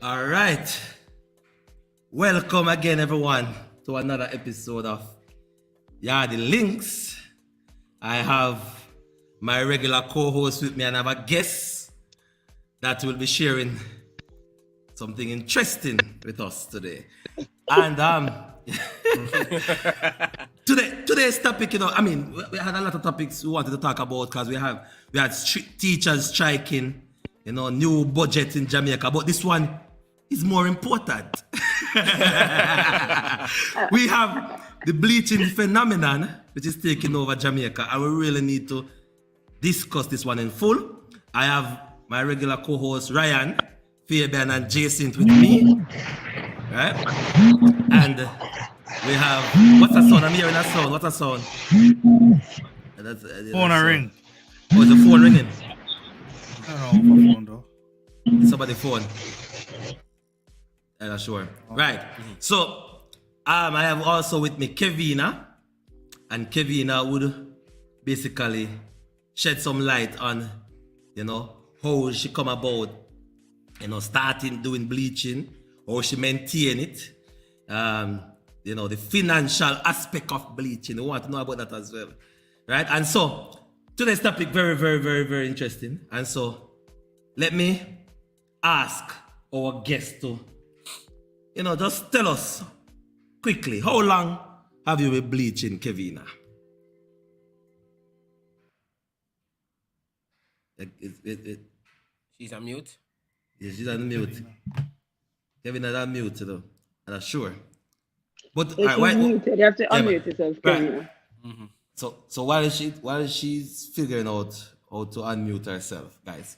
All right. Welcome again, everyone, to another episode of The Links. I have my regular co-host with me and I have a guest that will be sharing something interesting with us today. And today's topic, we had a lot of topics we wanted to talk about because we had teachers striking, new budget in Jamaica, but this one is more important. We have the bleaching phenomenon, which is taking over Jamaica, and we really need to discuss this one in full. I have my regular co-hosts Ryan, Fabian, and Jason with me, right? And we have, what's a sound? I'm hearing a sound. What's a sound? Phone a ring. Oh, is the phone ringing? I don't know what phone though. It's somebody's phone. I'm not sure. Right. So, I have also with me Kevina, and Kevina would basically shed some light on, how she come about, starting doing bleaching, how she maintain it, the financial aspect of bleaching. We want to know about that as well, right? And so, today's topic very, very, very, very interesting. And so, let me ask our guest to, just tell us quickly, how long have you been bleaching, Kevina? She's on mute. Yeah, she's on mute. Kevina's on mute, though. And I'm sure. But she's muted. You have to unmute yourself, Kevina. Mm-hmm. So while she's figuring out how to unmute herself, guys,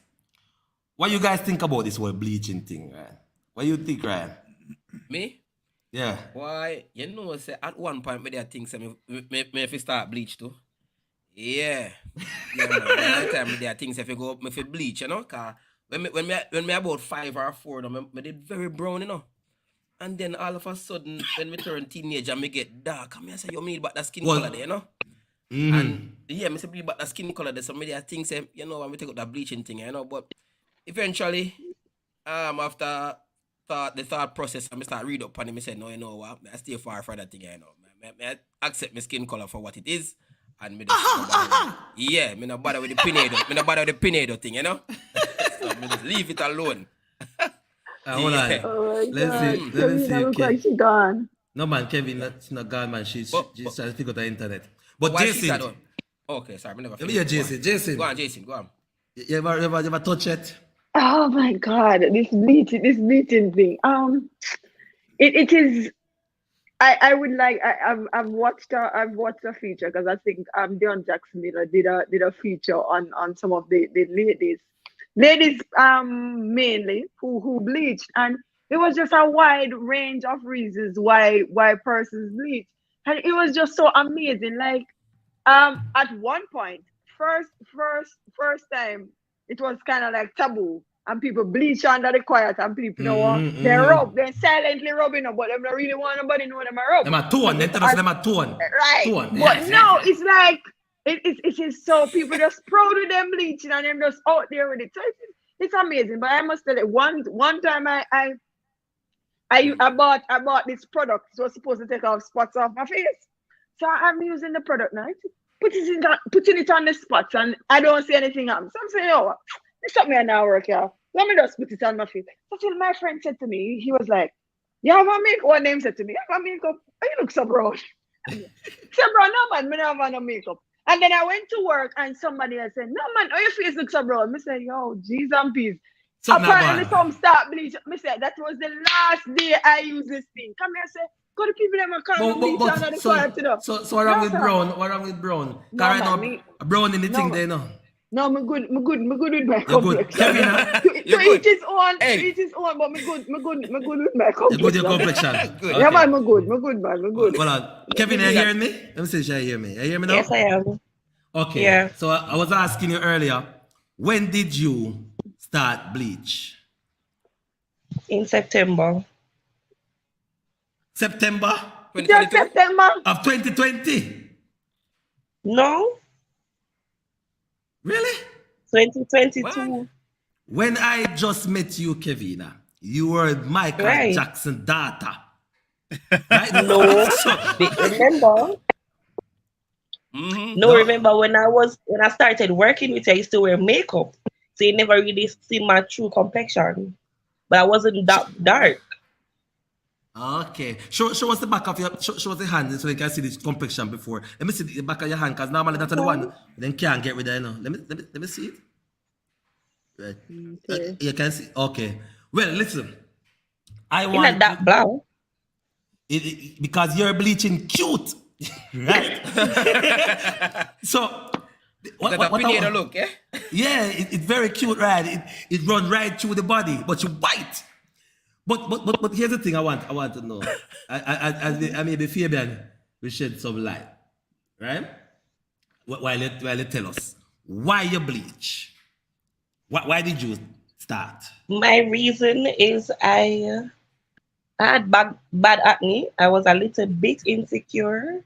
what you guys think about this whole bleaching thing, right? What do you think, Ryan? Me? Yeah. Why, say at one point, me think say me if start bleach too. Yeah. Yeah, man. Every time me think say if you go me fi bleach, cause when me about 5 or 4, me did very brown, And then all of a sudden, when me turn teenager, me get dark. And me say, you need back that skin color there, And yeah, me say bleach back that skin color there. So me think say, when we take up that bleaching thing, But eventually, after the thought process, I start read up on it. I said, no, you know what? I stay far from that thing. I accept my skin color for what it is, and me just me not bother with the pinado. Me not bother with the pinado thing, So me just leave it alone. Hold on. Oh Let's see. Kevina look like she gone. No man, Kevin, that's not gone, man. She's trying to figure out the internet. But Why Jason. Okay, sorry, me never. Yeah, Jason. Jason. Go on, Jason. Go on. You ever touch it? Oh my God, this bleaching thing. It is. I would like. I've watched a feature because I think Dion Jackson did a feature on some of the ladies mainly who bleached, and it was just a wide range of reasons why persons bleach, and it was just so amazing. Like at one point, first time, it was kind of like taboo. And people bleach under the quiet, and people they silently rubbing up, but them don't really want nobody know them are rub. Them a tone, they tell us them a tone. Right. Tone. But no, it's like it is so people just proud of them bleaching and them just out there with it. So it's amazing. But I must tell you, one time I bought this product. It was supposed to take off spots off my face. So I'm using the product now. Putting it on the spots, and I don't see anything happen. So I'm saying, oh, this something I now work here. Let me just put it on my face. That's what my friend said to me. He was like, you have a makeup? One name said to me, you have a makeup? Oh, you look so brown. I said, bro, no man, I don't have no makeup. And then I went to work and somebody else said, no man, oh, your face looks so brown. I said, yo, jeez and peas. Apparently some start bleach. I said, that was the last day I used this thing. Come here, say, go to people that come bleach under the quiet, So what wrong with brown? What wrong with brown? No, right now, brown in the thing there, no? No, I'm good with my complexion. To each his own, but I'm good with my complexion. You're good with your complexion. Good. Yeah, man, I'm good, man. Hold on. Kevin, are you hearing me? Let me see if you hear me. You hear me now? Yes, I am. Okay. Yeah. So I was asking you earlier, when did you start bleach? In September. September? Just September. Of 2020? No. Really? 2022. When I just met you, Kevina, You were Michael Right. Jackson's daughter. Right? No. So, Remember? Mm-hmm. No, no. remember when I started working with you, I used to wear makeup. So you never really see my true complexion. But I wasn't that dark. Okay. Show us the back of your show us the hand so you can see the complexion before. Let me see the back of your hand because normally that's the one then can't get rid of it. You know. Let me see it. Right. Okay. You can see. Okay. Well, listen. I In a want dark brown. because you're bleaching cute, right? So That a Pineda look, eh? yeah, it's very cute, right? It runs right through the body, but you're white. But here's the thing I want to know. I maybe Fabian will shed some light, right? While you tell us why you bleach. Why did you start? My reason is I had bad acne. I was a little bit insecure.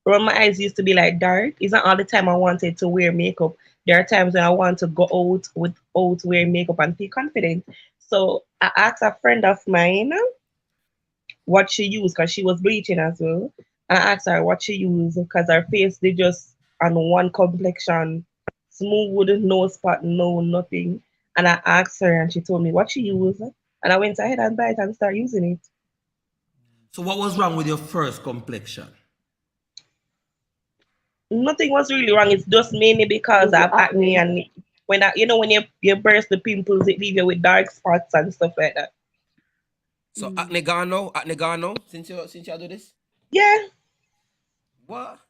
When my eyes used to be like dark, it's not all the time I wanted to wear makeup. There are times when I want to go out without wearing makeup and feel confident. So I asked a friend of mine what she used because she was bleaching as well. And I asked her what she used because her face they just on one complexion, smooth, no spot, no nothing. And I asked her and she told me what she used. And I went ahead and buy it and start using it. So what was wrong with your first complexion? Nothing was really wrong. It's just mainly because Was I the have acne acne. and when when you burst the pimples, it leave you with dark spots and stuff like that. So acne gone now? Acne gone now? Since you do this? Yeah. What?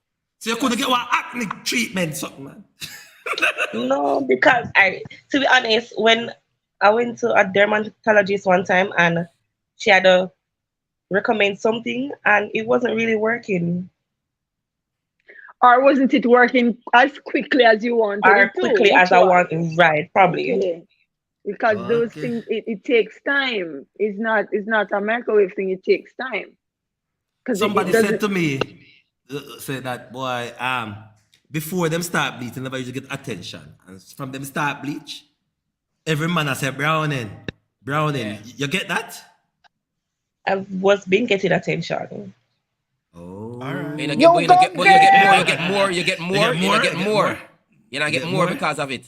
So you couldn't get one acne treatment, something, man. No, because to be honest, when I went to a dermatologist one time and she had to recommend something and it wasn't really working Or wasn't it working as quickly as you wanted or it to? quickly Which as I one? want. Right, probably. Okay. Because those Okay. things it takes time. It's not a microwave thing, it takes time. Because it Somebody said doesn't to me, said that boy, before them start bleach, they never usually get attention. And from them start bleach, every man has said browning. Yeah. You get that? I was been getting attention. Oh. All right. You know, You you go get, but you get more. You get more? You not You get get more more? because of it.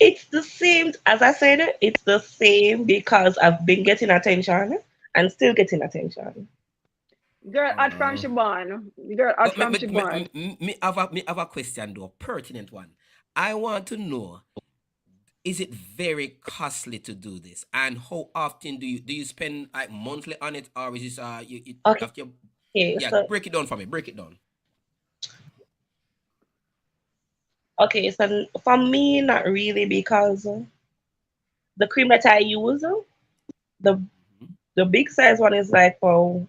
It's the same as I said, it's the same because I've been getting attention and still getting attention. girl at from Siobhan. Girl at But from Siobhan. me have a question though, pertinent one. I want to know: is it very costly to do this, and how often do you spend like monthly on it, or is this you Okay, have to yeah so break it down for me, break it down. so for me, not really because the cream that I use, the the big size one is like for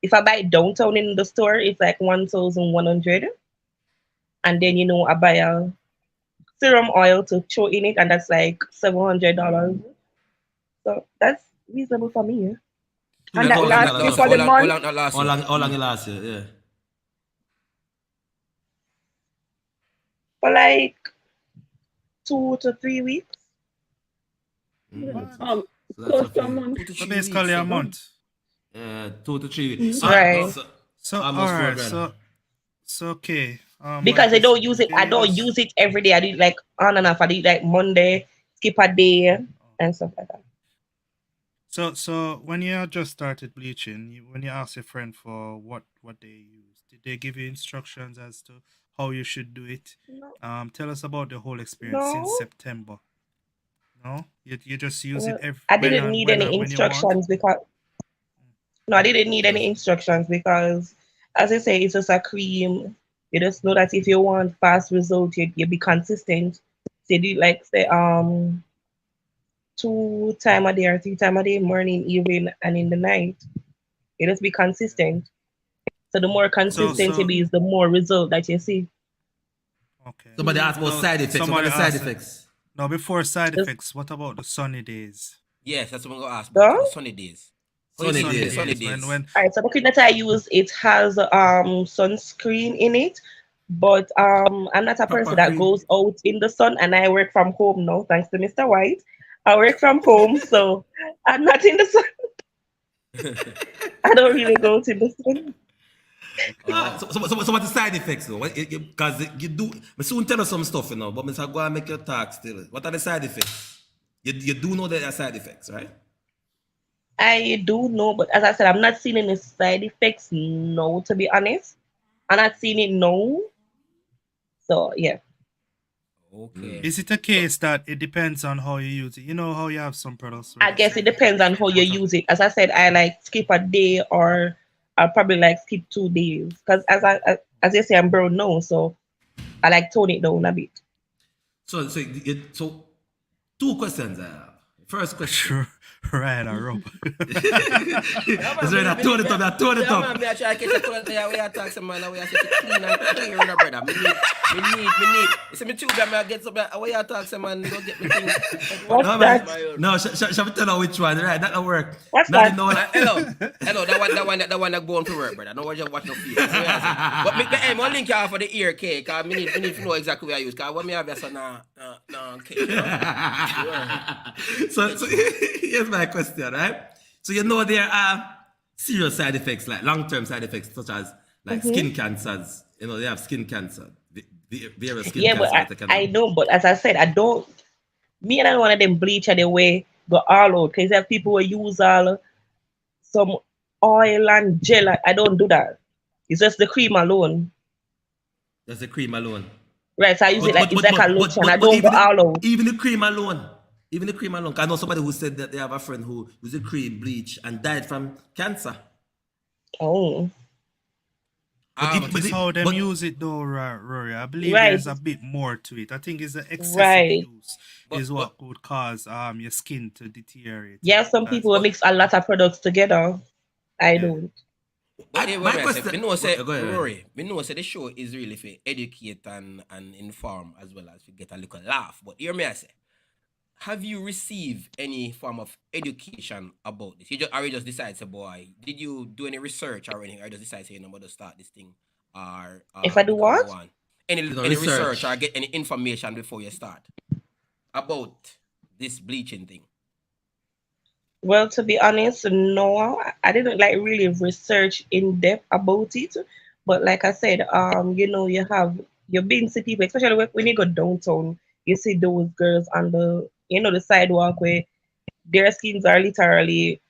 if I buy it downtown in the store, it's like 1,100, and then I buy a serum oil to throw in it, and that's like $700. So that's reasonable for me. And Like that how long lasts that you last for How the you? long month. that last you? How long it last you? Yeah. For like 2 to 3 weeks. What? Um So that's close to a okay. month. 2 to So 3 weeks. basically a So. month. 2 to 3 weeks. Right. So So all almost right. 4 grand. So okay. Because Like I you don't said, use do it. I you don't use? use it every day. I do it like on and off. I do it like Monday, skip a day, and stuff like that. So when you just started bleaching, when you asked your friend for what they use, did they give you instructions as to how you should do it? No, Tell us about the whole experience since no. September. No, you just use it Well, I when didn't and need any when you want. instructions because no, I didn't need any Just instructions because, as I say, it's just a cream. You just know that if you want fast results, you be consistent. So you do like say 2 time a day or 3 time a day, morning, evening, and in the night. You just be consistent. So the more So consistent you so be, is the more result that you see. okay. somebody asked about So side effects. What are somebody the side asked. effects? Now before side Just effects, what about the sunny days? Yes, that's what I'm gonna ask about. The so sunny days. How you Sunny feel with the Sunny days. sunny days days? when all right, so the cream that I use it has sunscreen in it, but I'm not a Proper person that cream. goes out in the sun, and I work from home now, thanks to Mr. White. I work from home, so I'm not in the sun. I don't really go to the sun. So what the side effects though? Because you do, I soon tell us some stuff, you know, but I go and make your talk still. What are the side effects? You do know there are side effects, right? I do know, but as I said, I'm not seeing any side effects. No, to be honest, I'm not seeing it. No, so yeah. Okay. Is it a case that it depends on how you use it? You know how you have some products where I they guess say it depends on how you use it. As I said, I like skip a day or I probably like skip 2 days because as you say, I'm brown now, so I like tone it down a bit. So two questions I have. First question. Sure, right, I rope. Is there that tone it up? That tone it Yeah, man, up. me I try to catch a colour there. We are talking, man. We are saying clean and clear, you know, brother. Me need. You see me too, me I get something. We are talking, man. Go get me things. What's No, that? man. No, shall we tell her which one? Right, that don't work. What's Not that? in no. Hello. That one that going to work, brother. No one just watch no face. But me, hey, me link you for the ear cake. Cause me need to know exactly where I use. Cause when me have this no cake, you know? Yeah. So here's my question, right? So you know there are serious side effects, like long-term side effects, such as like skin cancers. You know, they have skin cancer, various skin Yeah, but cancer that they can I have. know, but as I said, I don't. Me and I don't want them bleach and the way go all out because there are people who use all some oil and gel. I don't do that. It's just the cream alone. That's the cream alone. Right, so I use it like it's like a lotion. I don't go even all out. even the cream alone. Even the cream alone. 'Cause I know somebody who said that they have a friend who used the cream bleach and died from cancer. Oh, But it's how them but use it though, Rory. I believe right, there's a bit more to it. I think it's the excessive right. use But is what could cause your skin to deteriorate. Yeah, some That's people will mix a lot of products together. I yeah. don't. But hey, my what I say, question. me know say Go ahead. Rory, me know say the show is really for educate and inform as well as to get a little laugh. But hear me I say, have you received any form of education about this? Or you just decide say, boy, did you do any research or anything? Or you just decide say, you know, I'm gonna start this thing If I do because I what? want You know, any research or research. get any information before you start about this bleaching thing. Well, to be honest, no, I didn't like really research in depth about it. But like I said, you've been see people, especially when you go downtown, you see those girls on the sidewalk where their skins are literally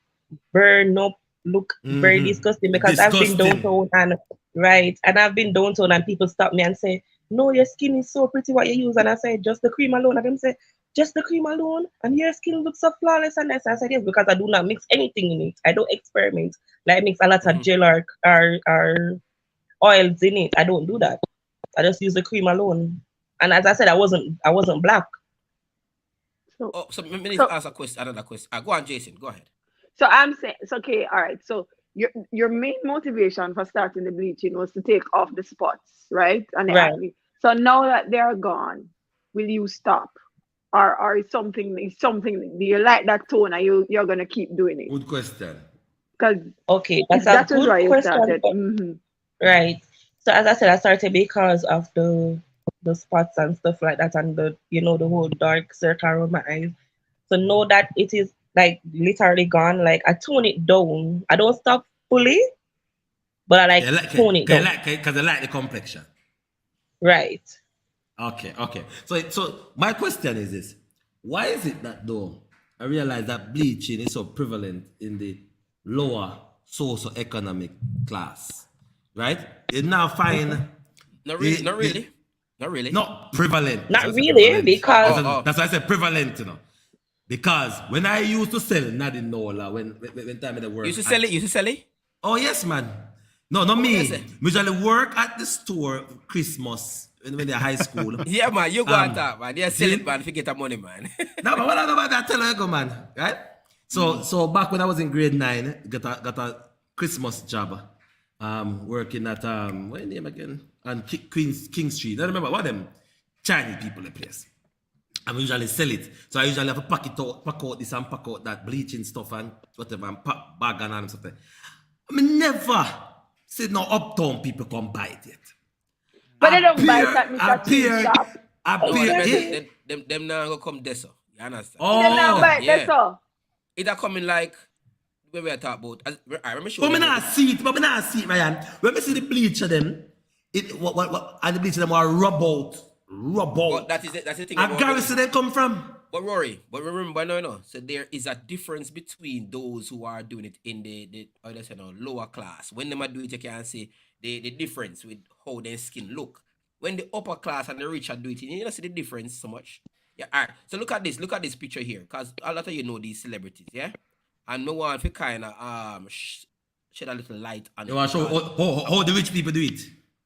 burn up, look very disgusting because I've been Disgusting. downtown and right, and I've been downtown and people stop me and say, "No, your skin is so pretty. What you use?" And I say, "Just the cream alone." And them say, "Just the cream alone, and your skin looks so flawless and nice." I said, "Yes, because I do not mix anything in it. I don't experiment. Like I mix a lot of gel or oils in it. I don't do that. I just use the cream alone." And as I said, I wasn't black. So, Oh, so me need so, to ask another question. Go on, Jason. Go ahead. so I'm saying, so okay, all right. So your main motivation for starting the bleaching was to take off the spots, right, and the Right. acne. So now that they're gone, will you stop, or is something? Do you like that tone, and you're gonna keep doing it? Good question. Because Okay, if that's a that was good why you question. started, Right. So as I said, I started because of the spots and stuff like that, and the whole dark circle around my eyes. So know that it is like literally gone. Like I tone it down. I don't stop fully, but I like tone it down. Because I like the complexion. Right. Okay. So my question is this: why is it that though I realize that bleaching is so prevalent in the lower socio-economic class, right? You now find Not really, the, not the really, not really. not prevalent. Not So I say really, prevalent. because That's why I said prevalent, you know. Because when I used to sell Nadine Nola, when time in the work. You should sell it. You should sell it. Oh yes, man. No, not What me. you say? Usually work at the store Christmas when they're high school. Yeah, man. You go and talk, man. They sell it, Jim- man. If you get the money, man. No, but what I know about that, tell her go, man. Right? So back when I was in grade 9, got a Christmas job. Working at what name again? On King Street. I remember what them Chinese people in the place. I usually sell it. So I usually have to pack out this and pack out that bleaching stuff and whatever and pack bag and something. I mean, never see no uptown people come buy it yet. but they don't buy it at Mr. Cheap Appeared, shop. No, appeared. exactly. them now go come there, so. You understand? Then now Oh. bite Yeah. that's all. It a coming like when we are talking about. I remember But showing me you. not see it, Ryan. When me see the bleach of them, and the bleach of them are rub out. But that's the thing And about garrison they come from. But Rory, but remember no. So there is a difference between those who are doing it in the how they say no, lower class. When they do it, you can see the difference with how their skin look. When the upper class and the rich are doing it, you don't see the difference so much. Yeah, all right. So look at this picture here, because a lot of you know these celebrities, yeah? And no one for kind of shed a little light on You it. want to show how the rich people do it.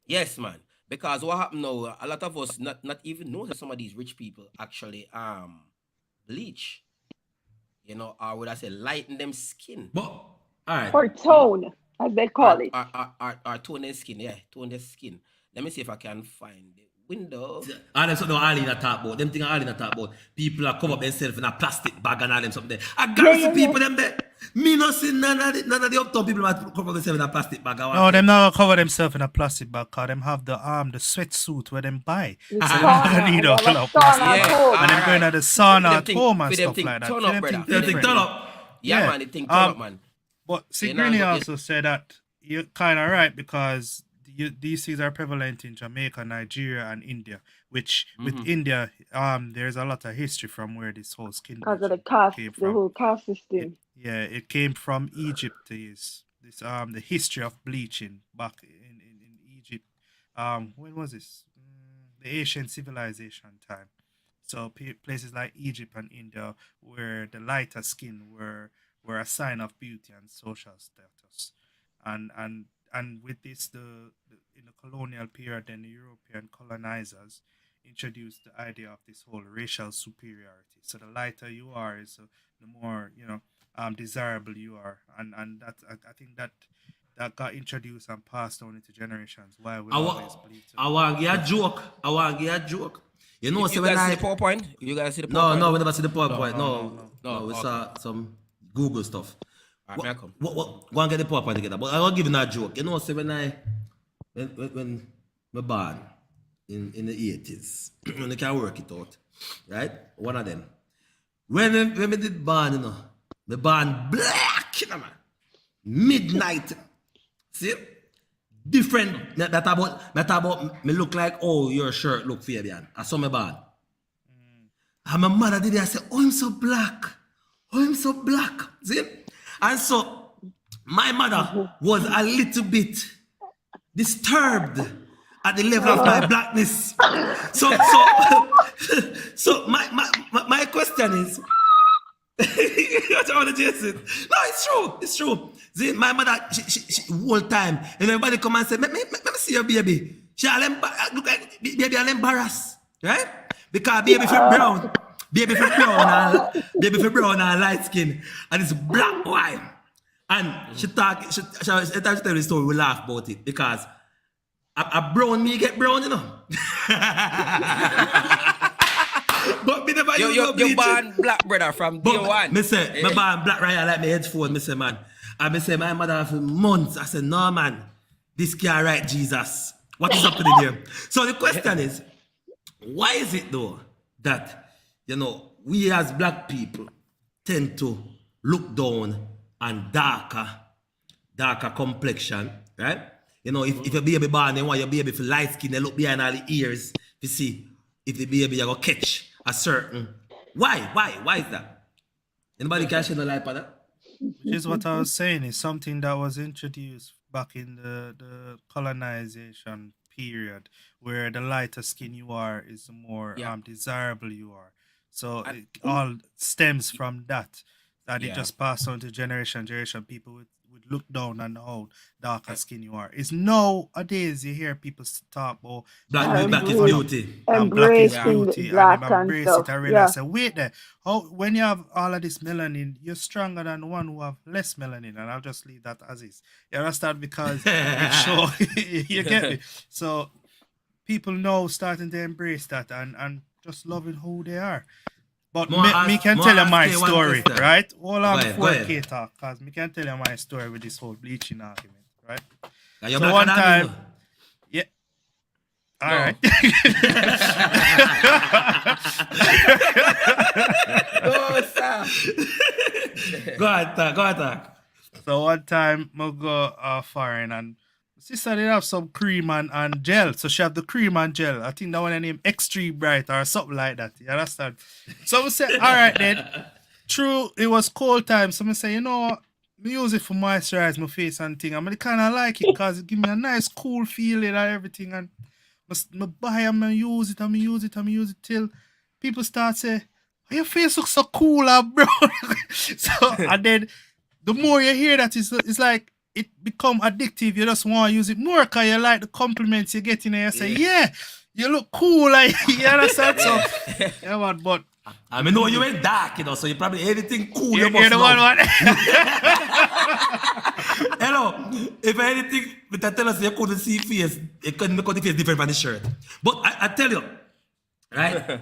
Yes, man. Because what happened now, a lot of us not even know that some of these rich people actually bleach. You know, or would I say lighten them skin. But all right. Or tone, as they call it. Or tone their skin, yeah, tone their skin. Let me see if I can find the window. All them something all in a talk about. Them thing all in a talk about. People are cover up themselves in a plastic bag and all them something there. I got see people them there. Me not see none of the uptown people that cover themselves in a plastic bag. No, them now cover themselves in a plastic bag because them have the sweatsuit where them buy. The So sauna, them need they a have a lot of sauna plastic at bag. home. And them going to the sauna at Them home and thing- stuff them like that. turn For up, them brother. thing Them thing different. turn up. Yeah, man, the thing turn up, man. But You know, Sigrini but also said that you're kind of right because these things are prevalent in Jamaica, Nigeria, and India. Which with India, there's a lot of history from where this whole skin Because of the bleaching caste, came the from. whole caste It, system. it came from Egypt. This the history of bleaching back in Egypt. When was this? The ancient civilization time. So places like Egypt and India, where the lighter skin were a sign of beauty and social status, and with this, in the colonial period, then the European colonizers introduced the idea of this whole racial superiority. So the lighter you are, is the more desirable you are, and that I think that got introduced and passed on into generations. Why we always believe I want to give a joke. You know, You so when guys see I the PowerPoint? You guys see the no, PowerPoint? we never see the PowerPoint. no. No, we okay. saw some Google stuff. Alright, may I come? Go and get the PowerPoint together. But I will give you a joke. You know, so when I born in the 80s, when they can work it out, right? One of them. When we did born, you know, me born black, you know, man. Midnight. See? Different. That about me look like, oh, your shirt look Fabian. I saw me born. And my mother did it, I said, oh, I'm so black. Oh, I'm so black. See? And so my mother was a little bit disturbed at the level of my blackness. So my question is, what I want to say? No, it's true. See, my mother, she whole time, and everybody come and say, let me see your baby. She look like baby all embarrassed, right? Because baby for brown, and light skin, and it's black wine. And she tell the story, we laugh about it because a brown me get brown, you know. But me never You born black, brother, from day one. Me say, me born black right like my headphone, me say, man. And me say, my mother for months, I said, no, man, this can't write Jesus. What is happening here? So the question is, why is it though that, you know, we as black people tend to look down on darker complexion, right? You know, if your baby born, they want your baby for light skin, they look behind all the ears to see if the baby you go catch a certain. Why is that? Anybody can shed a light on that? Which is what I was saying, is something that was introduced back in the colonization period, where the lighter skin you are is the more desirable you are. So it all stems from that. That it just passed on to generation. People would look down on how darker skin you are. It's nowadays you hear people talk about black is beauty. Black is Embracing beauty, black and and embrace stuff. it. I realize, say, wait there. When you have all of this melanin, you're stronger than the one who have less melanin, and I'll just leave that as is. You understand? Because it show you get me. So people now starting to embrace that and just loving who they are. But me can tell you my story, right? Hold on before K talk, because me can tell you my story with this whole bleaching argument, right? So one time, All No. right. No, sir. Go ahead, talk. Go ahead, talk. So one time I go foreign and sister they have some cream and gel. So she have the cream and gel. I think that one name Extreme Bright or something like that. You understand? So we say, all right then. True, it was cold time. So I say, you know what? Me use it for moisturize my face and thing. I mean, kind of like it because it give me a nice cool feeling and everything. And I buy and I use it and I use it and I use it till people start say, "Oh, your face looks so cool, bro." So and then the more you hear that, it's like it become addictive. You just want to use it more because you like the compliments you get in there. You say, yeah, you look cool. Like, you understand? So, yeah, man, but I mean, no, you went dark, you know, so you probably anything cool you you're must the know. one. Hello, if anything, but I tell us you couldn't see face, you couldn't make the face different from the shirt. But I tell you, right,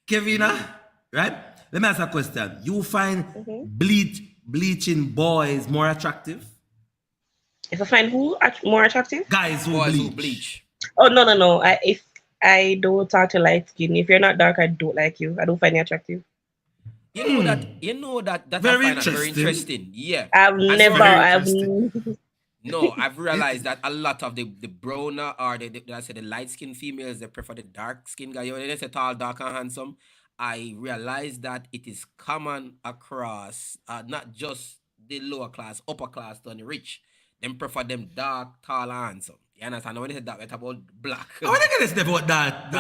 Kevina, right? Let me ask a question. You find bleaching boys more attractive? If I find who more attractive? Guys who Boys bleach. who bleach. Oh no. If I don't talk to light skin, if you're not dark, I don't like you. I don't find you attractive. You know that Very I find that very interesting. interesting. Yeah. I've And never. so- interesting. No, I've realized that a lot of the browner or the light skinned females, they prefer the dark skin guy. When they say tall, dark, and handsome, I realized that it is common across not just the lower class, upper class, to the rich. Them prefer them dark, tall, and handsome. You understand? When they say that, it's about black. I want to get this about that.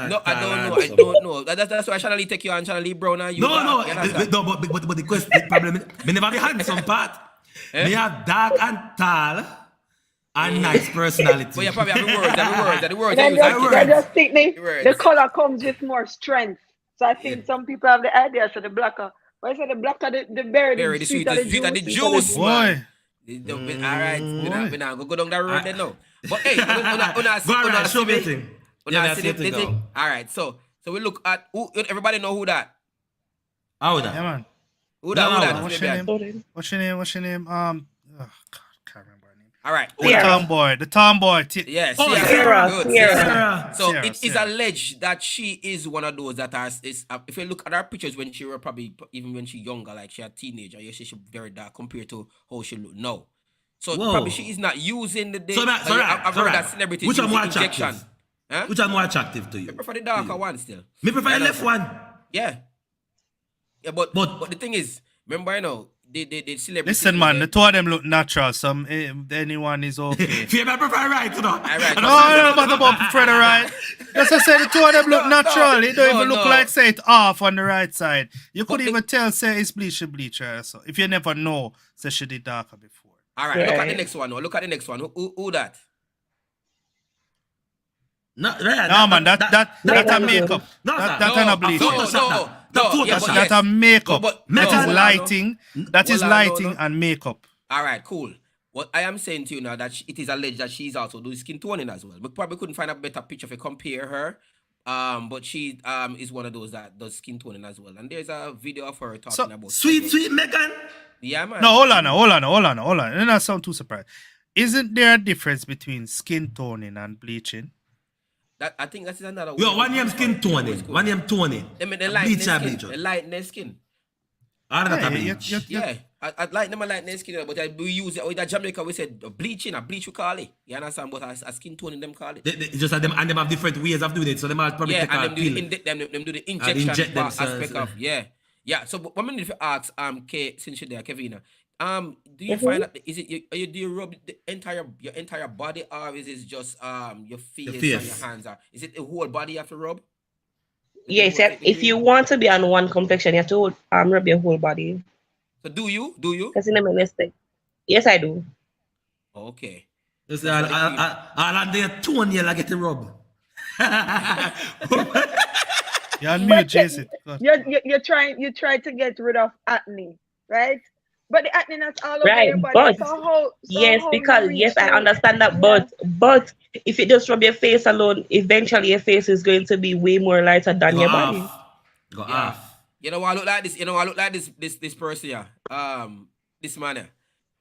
No, I don't know. That's why Channel take you and Channel Brown and you. No, You understand? but the question, the problem, me never have the handsome part. Me have dark and tall and nice personality. But you probably have the words. They you use. just think the Words. color comes with more strength. So I think some people have the idea. So the blacker, but I say the blacker, the berry, Berry, the sweeter the sweeter the juice. juice. Boy. All right, we now go down that road then no. But hey, Go ahead, show me a thing. Yeah, that's it. thing. All right, so we look at who. Everybody know who that? How Yeah, that? man. Who that? No, Who that? What's Maybe your I- name? What's your name? Oh, God, can't remember her name. All right. The Sierra. tomboy. The tomboy. Yes. Oh, Sierra, Good. Sierra. Sarah. So Sierra, it is Sierra. alleged that she is one of those that are. If you look at her pictures when she were probably even when she younger, like she a teenager, you see she very dark compared to how she look now. So Whoa. probably she is not using the. So I've heard that celebrities Which one use more the injection. attractive? Huh? Which one more attractive to you? I prefer the darker one still. Me prefer the Yeah, left one. Yeah. Yeah, but But- the thing is, remember, the celebrities. Listen, man, the two of them look natural. Some anyone is okay. Fear me prefer right, you know. All right. No, I don't matter about Fred, right? That's what I said. The two of them look natural. It don't even look like say it off on the right side. You could But even tell say it's bleacher. So if you never know, say she did darker before. All right, look at the Right. next one. Now. Look at the next one. Who that? No, right, No, man, that a Makeup. makeup. No, That sir. a bleach. No, Photoshop that. yeah, Photoshop but that. That a makeup. But- That no, is no, lighting. That is no, lighting no. and makeup. All right, cool. What I am saying to you now that it is alleged that she's also doing skin toning as well. We probably couldn't find a better picture if you compare her. But she is one of those that does skin toning as well. And there's a video of her talking So, about Sweet Megan. Yeah, man. No, hold on. Don't not sound too surprised. Isn't there a difference between skin toning and bleaching? That I think that is another Yo, way one to name skin describe toning. it. One name toning. They lighten Bleach their or skin. bleach. They lighten their skin. How that a Yeah, bleach? Yeah, I like them. I like their skin, but we use it. With Jamaica, we said bleaching. A bleach we call it. You understand? But a skin toning them call it. They just like them, and them have different ways of doing it. So they might probably Yeah, take a and them do, pill. them do the injection inject part themselves, aspect of yeah. So what I mean if you ask Kate since you're there, Kevina, do you Mhm. find that is it do you rub your entire body or is it just your face and your face. hands or is it the whole body you have to rub? Yes, if you want to be on one complexion, you have to rub your whole body. So do you? Because in the mistake. Yes, I do. Okay. You see, all on their toenail I get the rub. You unmute, But Jason. you're trying to get rid of acne, right? But the acne is all over Right, your body. but So Yes, how because you yes, reach I to- understand that, Yeah. but if you just rub your face alone, eventually your face is going to be way more lighter than Go your body. off. Go Yeah. off. You know what I look like this? You know what I look like this person here? This man here.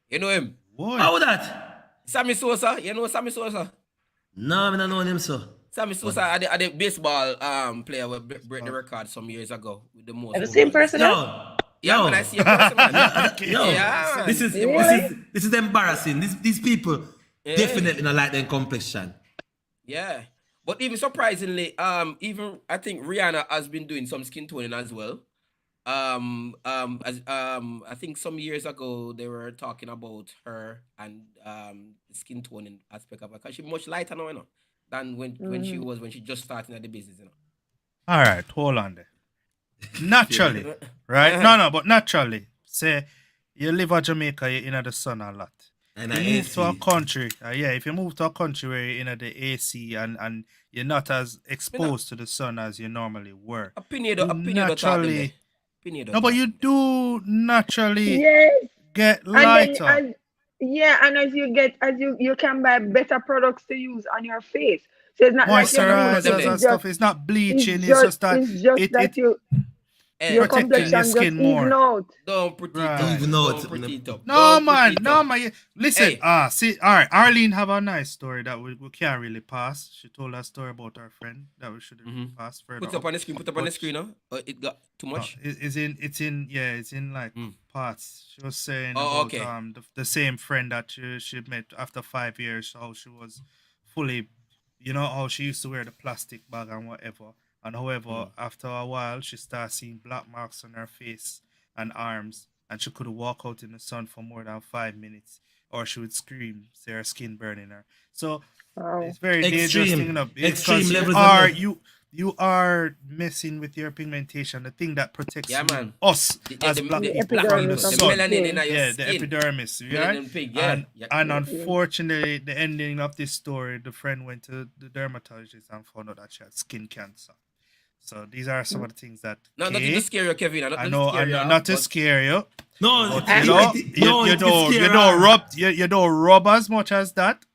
You know him? Boy. How that? Sammy Sosa. You know Sammy Sosa? No, I don't know him, sir. Sammy Sosa, I the baseball player who break the record some years ago with the most. Are the same home runs. person? Huh? Yeah, man, I see a person, man. Yo, Yeah, man. this is Really? this is embarrassing. These people Yeah. definitely not like their complexion. Yeah. But even surprisingly, even I think Rihanna has been doing some skin toning as well. I think some years ago they were talking about her and the skin toning aspect of her because she's much lighter now, than when she just starting at the business, All right, hold on there. Naturally, right? No, but naturally. Say you live at Jamaica, you're in the sun a lot. And You move to a country, if you move to a country where you're in the AC and you're not as exposed to the sun as you normally were. Naturally. No, but you do naturally Yes. get And then lighter. as you can buy better products to use on your face. So it's not like you're Moisturizers them and there. stuff. It's not bleaching. It's just that it your protecting complexion your just skin more. even out. Don't pretty Right. it up. Even Don't out. pretty it up. No Don't man, pretty it no up. man. Listen, Hey. see, all right. Arlene have a nice story that we can't really pass. She told a story about her friend that we should pass further. Put it up on the screen. Put it up on the screen, huh? It got too much. It's in like parts. She was saying Oh, about okay. the same friend that she met after 5 years, how she was fully, how she used to wear the plastic bag and whatever. And however, after a while, she started seeing black marks on her face and arms, and she could walk out in the sun for more than 5 minutes, or she would scream, say her skin burning her. So Wow. it's very dangerous thing. Extreme Because levels you are messing with your pigmentation, the thing that protects man. us as black the people from the epidermis of the sun. melanin in your Yeah, skin. the epidermis, right? Melanin pig, yeah. And unfortunately, the ending of this story, the friend went to the dermatologist and found out that she had skin cancer. So these are some of the things that Not to scare you, Kevin. I know, not to scare you. No, But you don't rub as much as that,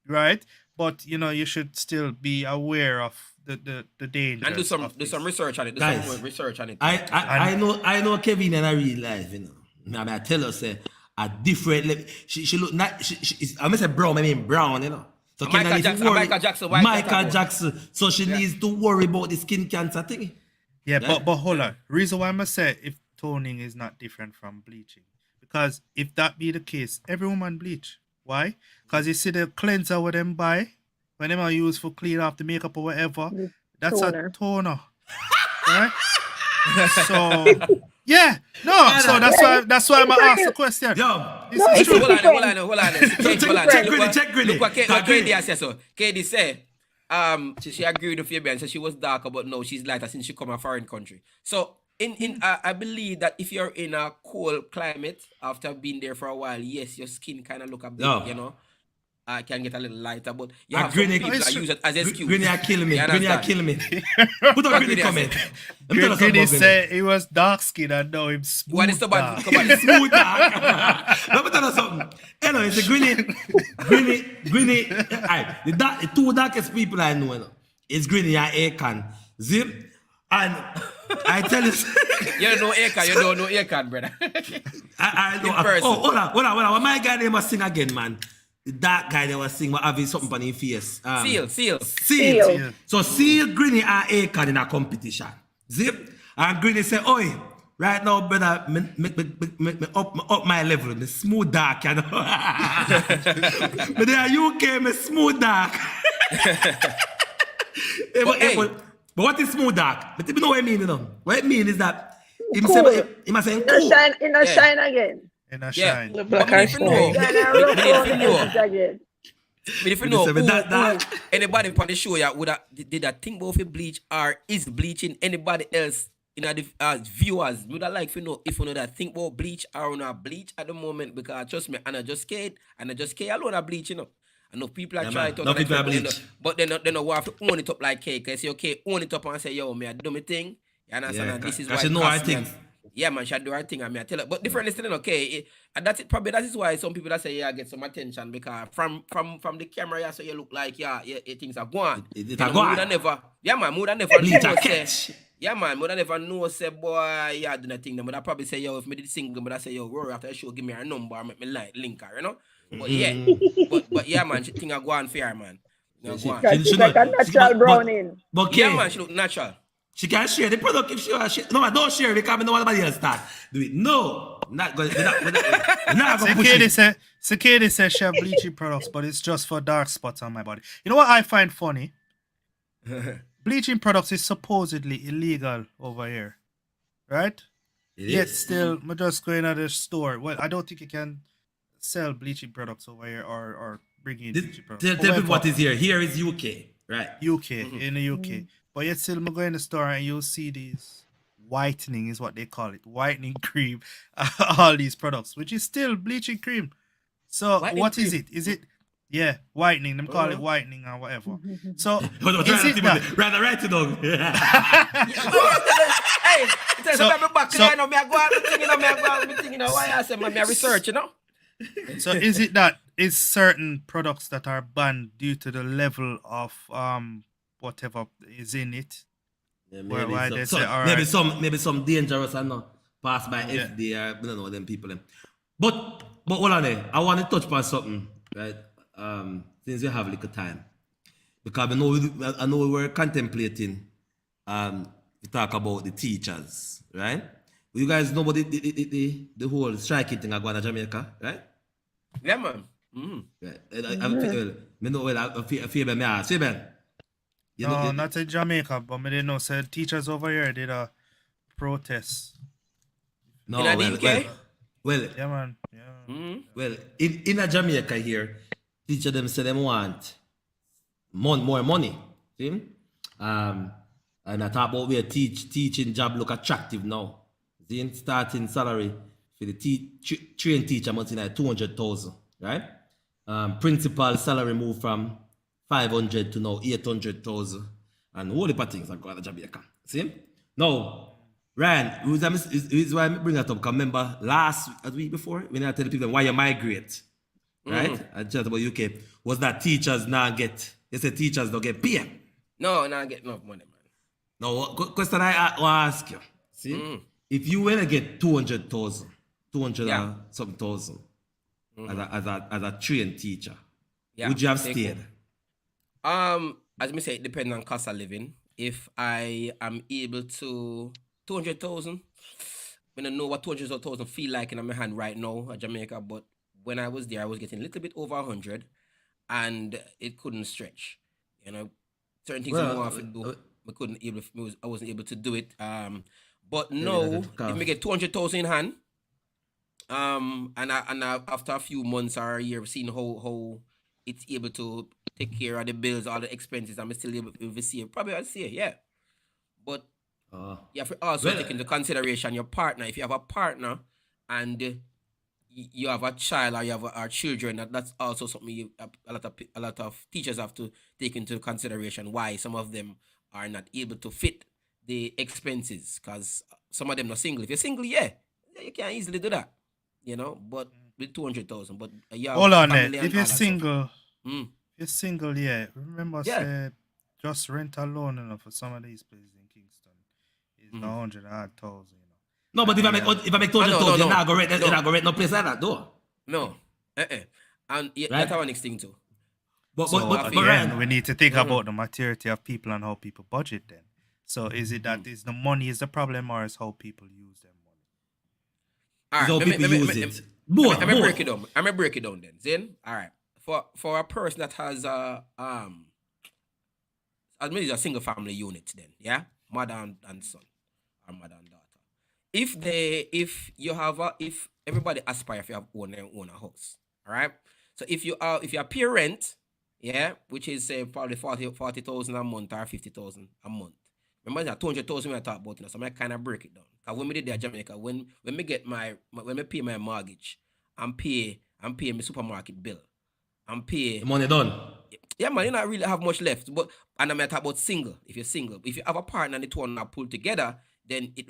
right? But you should still be aware of the dangers. And do some research on it. Guys, some research on it. I know Kevin in a real life, I tell her say a different level. She look not I must say brown, I mean brown, So Michael Jackson, white Michael Jackson. So she needs to worry about the skin cancer thing. Yeah, but hold on. Reason why I say if toning is not different from bleaching, because if that be the case, every woman bleach. Why? Because you see the cleanser with them buy when them are used for clean off the makeup or whatever. That's toner. a toner, right? So yeah, no. So that's why I'm gonna ask the question. Yo, It's true. Hold on. Check Granny. Look what KD says. So KD said, she agreed with Fabian. So she was darker, but no, she's lighter since she come a foreign country. So I believe that if you're in a cold climate after being there for a while, yes, your skin kind of look a bit, can get a little lighter, but you have some people that use it as excuse. Granny are killing me. You Granny are understand? killing me. Put up Granny comment. Let me tell you something Granny about said he was dark skinned and now him smooth. What is the bad? dark. Come on. Smooth dark. Let me tell you something. Anyway, it's a Granny. Alright, the two darkest people I know, is Granny and Akon. Zip. And I tell you, You don't know Akon, brother. I know. In person. Oh, hold on. What my guy name was sing again, man. The dark guy that was sing, what having something on his face. Seal. Seal. So Seal, Granny and Akon in a competition. Zip. And Granny say, oi, right now, brother, me up my level. Me smooth dark, you know. But there UK, me smooth dark. But what is smooth dark? But you know what I mean, What I mean is that him Cool. say, him a saying cool. Shine again. In a Yeah. shine. The black But and if you know, Again. but if you know, Say, that- anybody on the show did that think about bleach or is bleaching anybody else in the viewers would I like to know if you know that think about bleach or not bleach at the moment, because trust me, and I just scared alone are bleaching up. I know people are trying to no people are bleach. but they don't want to own it up like cake. They say, okay, own it up and say, yo, me I do my thing. You understand? Yeah, And this is I why should it know costs our me. things. Yeah, man, should do our thing. I mean, I tell her, but different listening, okay. And that's it. Probably that is why some people that say, yeah, get some attention, because from the camera, yeah, so you look like, yeah, things are going. It are gone. Would have never Bleach know, a say, catch. yeah, man, would have never know, say, boy, yeah, do nothing. But I probably say, yo, if me did single, but I say, yo, Rory, after the show, give me her number, make me link her, But yeah, but yeah, man, she think I go on fair, man. No, She, go on. Because she, she's she like a know, natural browning. but Yeah, okay, man, she look natural. she can share the product if she wants. No, man, don't share it because I know nobody else start. Do it. No, not going. We're not going to push it. Security says she have bleaching products, but it's just for dark spots on my body. You know what I find funny? Bleaching products is supposedly illegal over here, right? It Yet is. still, I'm just going to the store. Well, I don't think you can sell bleaching products over here or bring in bleaching products. Tell people However, what is here. Here is UK, right? UK, in the UK. But yet still, I'm going in the store and you'll see these whitening is what they call it, whitening cream, all these products, which is still bleaching cream. So Whitening what is cream? it? Is it whitening? Them call it whitening or whatever. So is Right it that? Rather right to dog. Hey, tell So- me I'm back so- line, me I go out, me thinking, why I say, man, me I research, So is it that is certain products that are banned due to the level of whatever is in it? Yeah, Why they say, all maybe right. maybe some dangerous and not pass by Yeah. FDA. I don't know them people. Them. But hold on there. I want to touch upon something, right? Since we have little time, because I know we were contemplating to talk about the teachers, right? You guys know about the whole striking thing going on Jamaica, right? Yeah, man. Mm-hmm. Right. I feel me ask, Ben. You No, know, not in Jamaica, but me didn't know. Said teachers over here did a protest. no, In the UK? well, Yeah, man. Yeah. Mm-hmm. well, in a Jamaica here, teacher them say them want more money. See? And I talk about where teaching job look attractive now. See? Starting salary for the trained teacher monthly like 200,000, right? Principal salary move from 500 to now 800,000, and whole heap of things are going to Jamaica. See? Now, Ryan, is why I bring that up. Because remember last week before when I tell people why you migrate, right? I chat about UK. Was that teachers now get? They say teachers don't get paid. No, I get enough money, man. Now, question I want to ask you. See, if you were to get 200,000, 200 Yeah. and something thousand as a trained teacher, Yeah, would you have take stayed? As me say, it depends on cost of living. If I am able to 200,000, I don't know what 200,000 feel like in my hand right now at Jamaica, but when I was there, I was getting a little bit over 100, and it couldn't stretch. You know, certain things I Well, wanted to do, I wasn't able to do it. But Yeah, no, that's if tough. me get 200,000 in hand, after a few months or a year, seeing how it's able to take care of the bills, all the expenses, I'm still able to save. Probably I'll say, yeah. But you have to also Well- take into consideration your partner. If you have a partner and you have a child or you have our children, that's also something a lot of teachers have to take into consideration. Why some of them are not able to fit the expenses, because some of them are single. If you're single, yeah, you can easily do that, you know. But with 200,000, but yeah, Hold on, family If and you're all that stuff. single, Mm. you're single, yeah. Remember, Yeah. say just rent alone, you know, for some of these places in Kingston is 100,000, you know. No, but if I make 200,000, you're not going to rent no place like that, though. No, and yeah, Right. that's our next thing too. But So but again, Ryan, we need to think about the maturity of people and how people budget. Then, so is it that is the money is the problem, or is how people use their money? All is how let me- people let me- use let me- it. Both, I'm gonna break both. it down. I'm gonna break it down then. Then, all right. For a person that has admit it's a single family unit, then yeah, mother and son, or mother and daughter. If everybody aspire to have own a house, all right. So if you're a parent, yeah, which is say probably 40,000 a month or 50,000 a month. Remember that 200,000 we talk about, you know, so I kind of break it down. Cause when we did that Jamaica, when me get when me pay my mortgage, I'm pay my supermarket bill, I'm pay. The money done. Yeah, man, you not really have much left. But and I'm talk about single. If you're single, if you have a partner and the two are pulled together, then it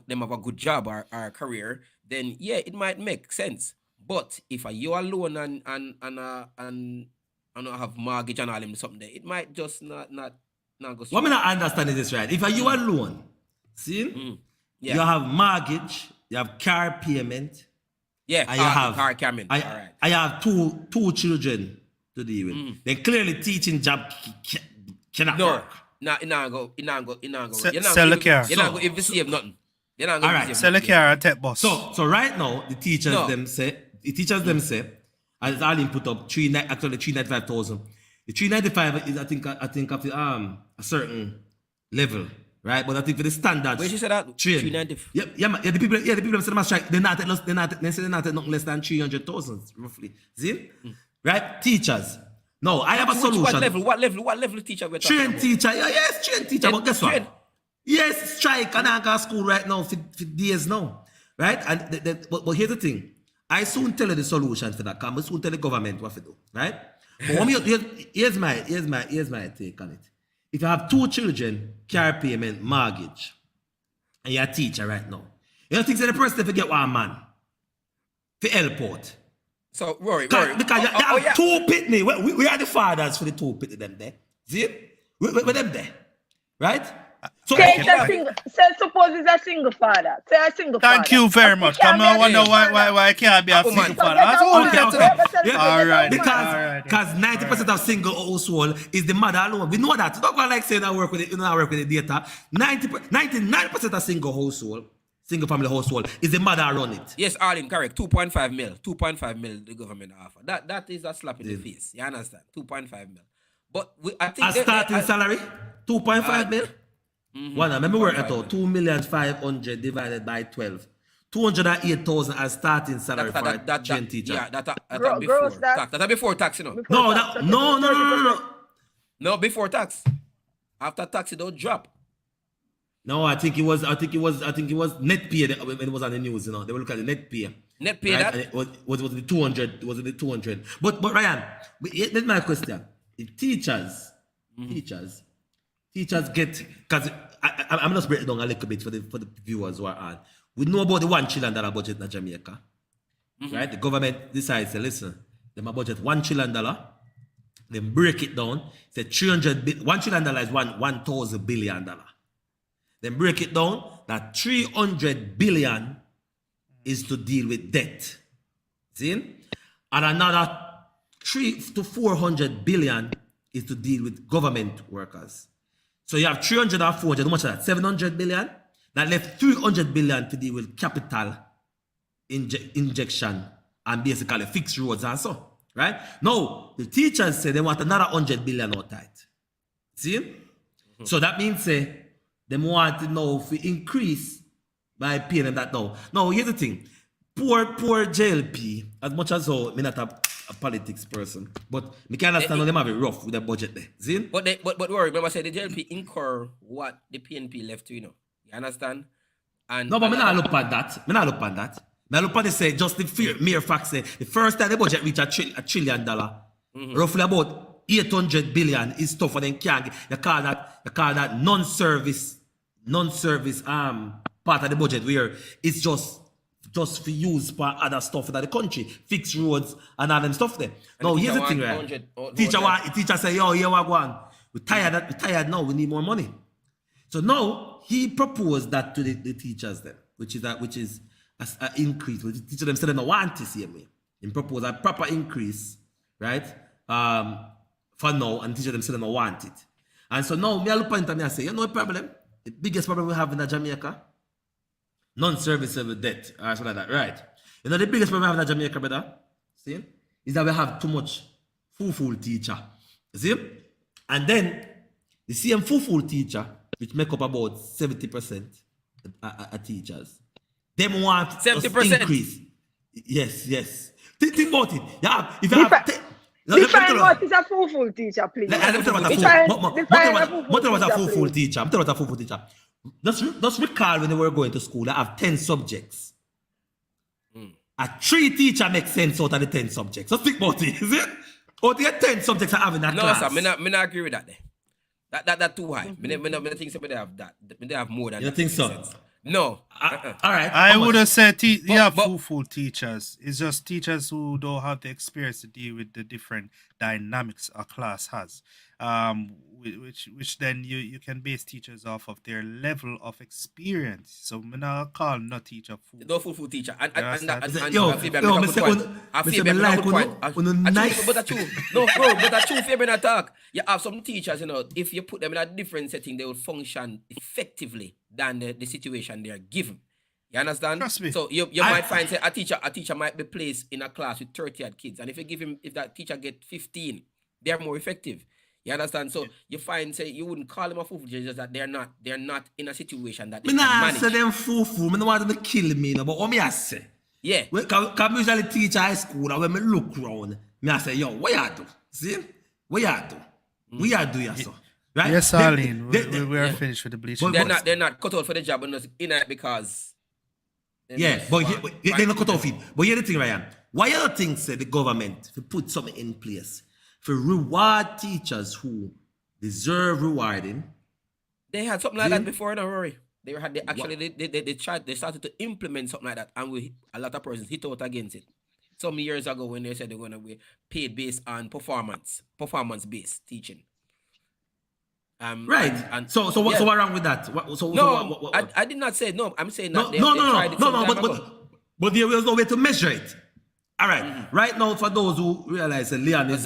them have a good job or a career, then yeah, it might make sense. But if you alone and not have mortgage and all them something there, it might just not go. What me not understand is this, right? If you alone, see, Yeah. you have mortgage, you have car payment, Yeah, and you have car coming. All I, right. I have two children to deal with. Then clearly teaching job cannot No, work. it not go. You're not Sell a car. You're not go if you save nothing. You're not going Alright, to Sell a car and take bus. So right now the teachers No. them say as Arlene put up 395,000. The 395 is I think of a certain level, right? But I think for the standards. Where she said that? train. 390. The people say they must strike. They're not at nothing less than 300,000 roughly. See, right? Teachers. No, I have a solution. What level teacher we're talking Train about? teacher, yes, train teacher. But guess Train. what? Yes, strike and I go to school right now for days now, right? And but here's the thing. I soon tell you the solution for that. I soon tell the government what to do, right? But here's my take on it. If you have 2 children, car payment, mortgage, and you're a teacher right now, you don't think that the person forget one man for help out. So Rory. Because you have 2 pitney. We are the fathers for the 2 pitney them there. See? We them there. Right? So Say it's a single. Say suppose it's a single father. Say a single father. Thank you very much. Come on, wonder why it can't be a single father. That's all. Okay. Yeah. All right. Because 90% of single household is the mother alone. We know that. Don't go like saying I work with it, you know I work with the data. 99% of single household, single family household is the mother run it. Yes, Arlene, correct. 2.5 mil. 2.5 mil the government offer. That is a slap in the face. You understand? 2.5 mil. But I think A starting salary, 2.5 mil. One, let me work it out. 2,500,000 divided by 12. 208,000 as starting salary for a trained teacher. Yeah, that's Gross before that. tax. That's before tax, you know. No. No, before tax. After tax, it don't drop. No, I think it was net pay when it was on the news, you know. They will look at the net pay. Net pay right? that? And it was the 200, was the 200. But Ryan, that's my question. If teachers get, because I'm just breaking down a little bit for the viewers who are on. We know about the $1 trillion budget in Jamaica, right? The government decides to listen. They budget $1 trillion. Then break it down. Say $1 trillion is 1,000 billion. Then break it down. That 300 billion is to deal with debt. See? And another 300 to 400 billion is to deal with government workers. So you have 300 and 400, how much is that? 700 billion? That left 300 billion to deal with capital injection and basically fix roads and so. Right? Now, the teachers say they want another 100 billion outside. See? So that means they want to know if we increase by paying them that now. Now, here's the thing. Poor JLP, as much as I'm not a politics person, but me can understand how them have it rough with the budget there. See? But worry, remember I said the JLP incur what the PNP left to, you know. You understand? And No, but me not look at that. Me look at it say just the mere fact say the first time the budget reach $1 trillion, roughly about 800 billion is stuff for them can't get. You call that non-service part of the budget where it's just for use for other stuff in the country, fix roads and all them stuff there. Now here's the thing, right? Teacher say, yo, here we go on. We tired now, we need more money. So now he proposed that to the teachers then, which is an increase. The teacher them said they don't want to see me. He proposed a proper increase, right? For now, and the teacher them said they don't want it. And so now me I look at me and say, you know the problem? The biggest problem we have in Jamaica? Non-serviceable debt, or something like that, right? You know the biggest problem we have in Jamaica, brother, see, is that we have too much full teacher, you see? And then the same full teacher, which make up about 70% of teachers, them want 70%? Increase. Yes. Think about it. Yeah, if you Define what is a full teacher, please. I'm talking about a full teacher. Just recall when they were going to school, I have 10 subjects. A 3 teacher makes sense out of the 10 subjects. So think about it, is it? Or the 10 subjects I have in that class. No, sir, me not agree with that. That too high. Me think so. They have that. They have more than. You that think so? sense. No. All right. I would have said you have full teachers. It's just teachers who don't have the experience to deal with the different dynamics a class has. which then you can base teachers off of their level of experience. So I'm not call no teacher fool. No full teacher. And Yo, Fabian yo, make a good point. me like nice. But that's true. No, bro, but that's true, Fabian attack. You have some teachers, if you put them in a different setting, they will function effectively than the situation they are given. You understand? Trust me. So you might find say a teacher might be placed in a class with 30 odd kids. And if that teacher get 15, they are more effective. You understand? So you find say you wouldn't call them a fool, just that they're not in a situation that they Me can nah manage. say them fool. Me no want them to kill me, but what me I say? Yeah. Come usually teach high school, and when me look round, me I say, yo, what you do? See? What you do? We are do ya so. Right? Yes, Arlene. We are finished with the bleaching. They're not cut out for the job and just in it because they're not cut off it. But here's the thing, Ryan. Why you don't think say the government to put something in place for reward teachers who deserve rewarding? They had something like that before, don't worry. They started to implement something like that, and a lot of persons hit out against it. Some years ago when they said they're gonna be paid based on performance based teaching. Right. And so what's wrong with that? I did not say no. I'm saying that but there was no way to measure it. All right. Right now, for those who realize that Leon is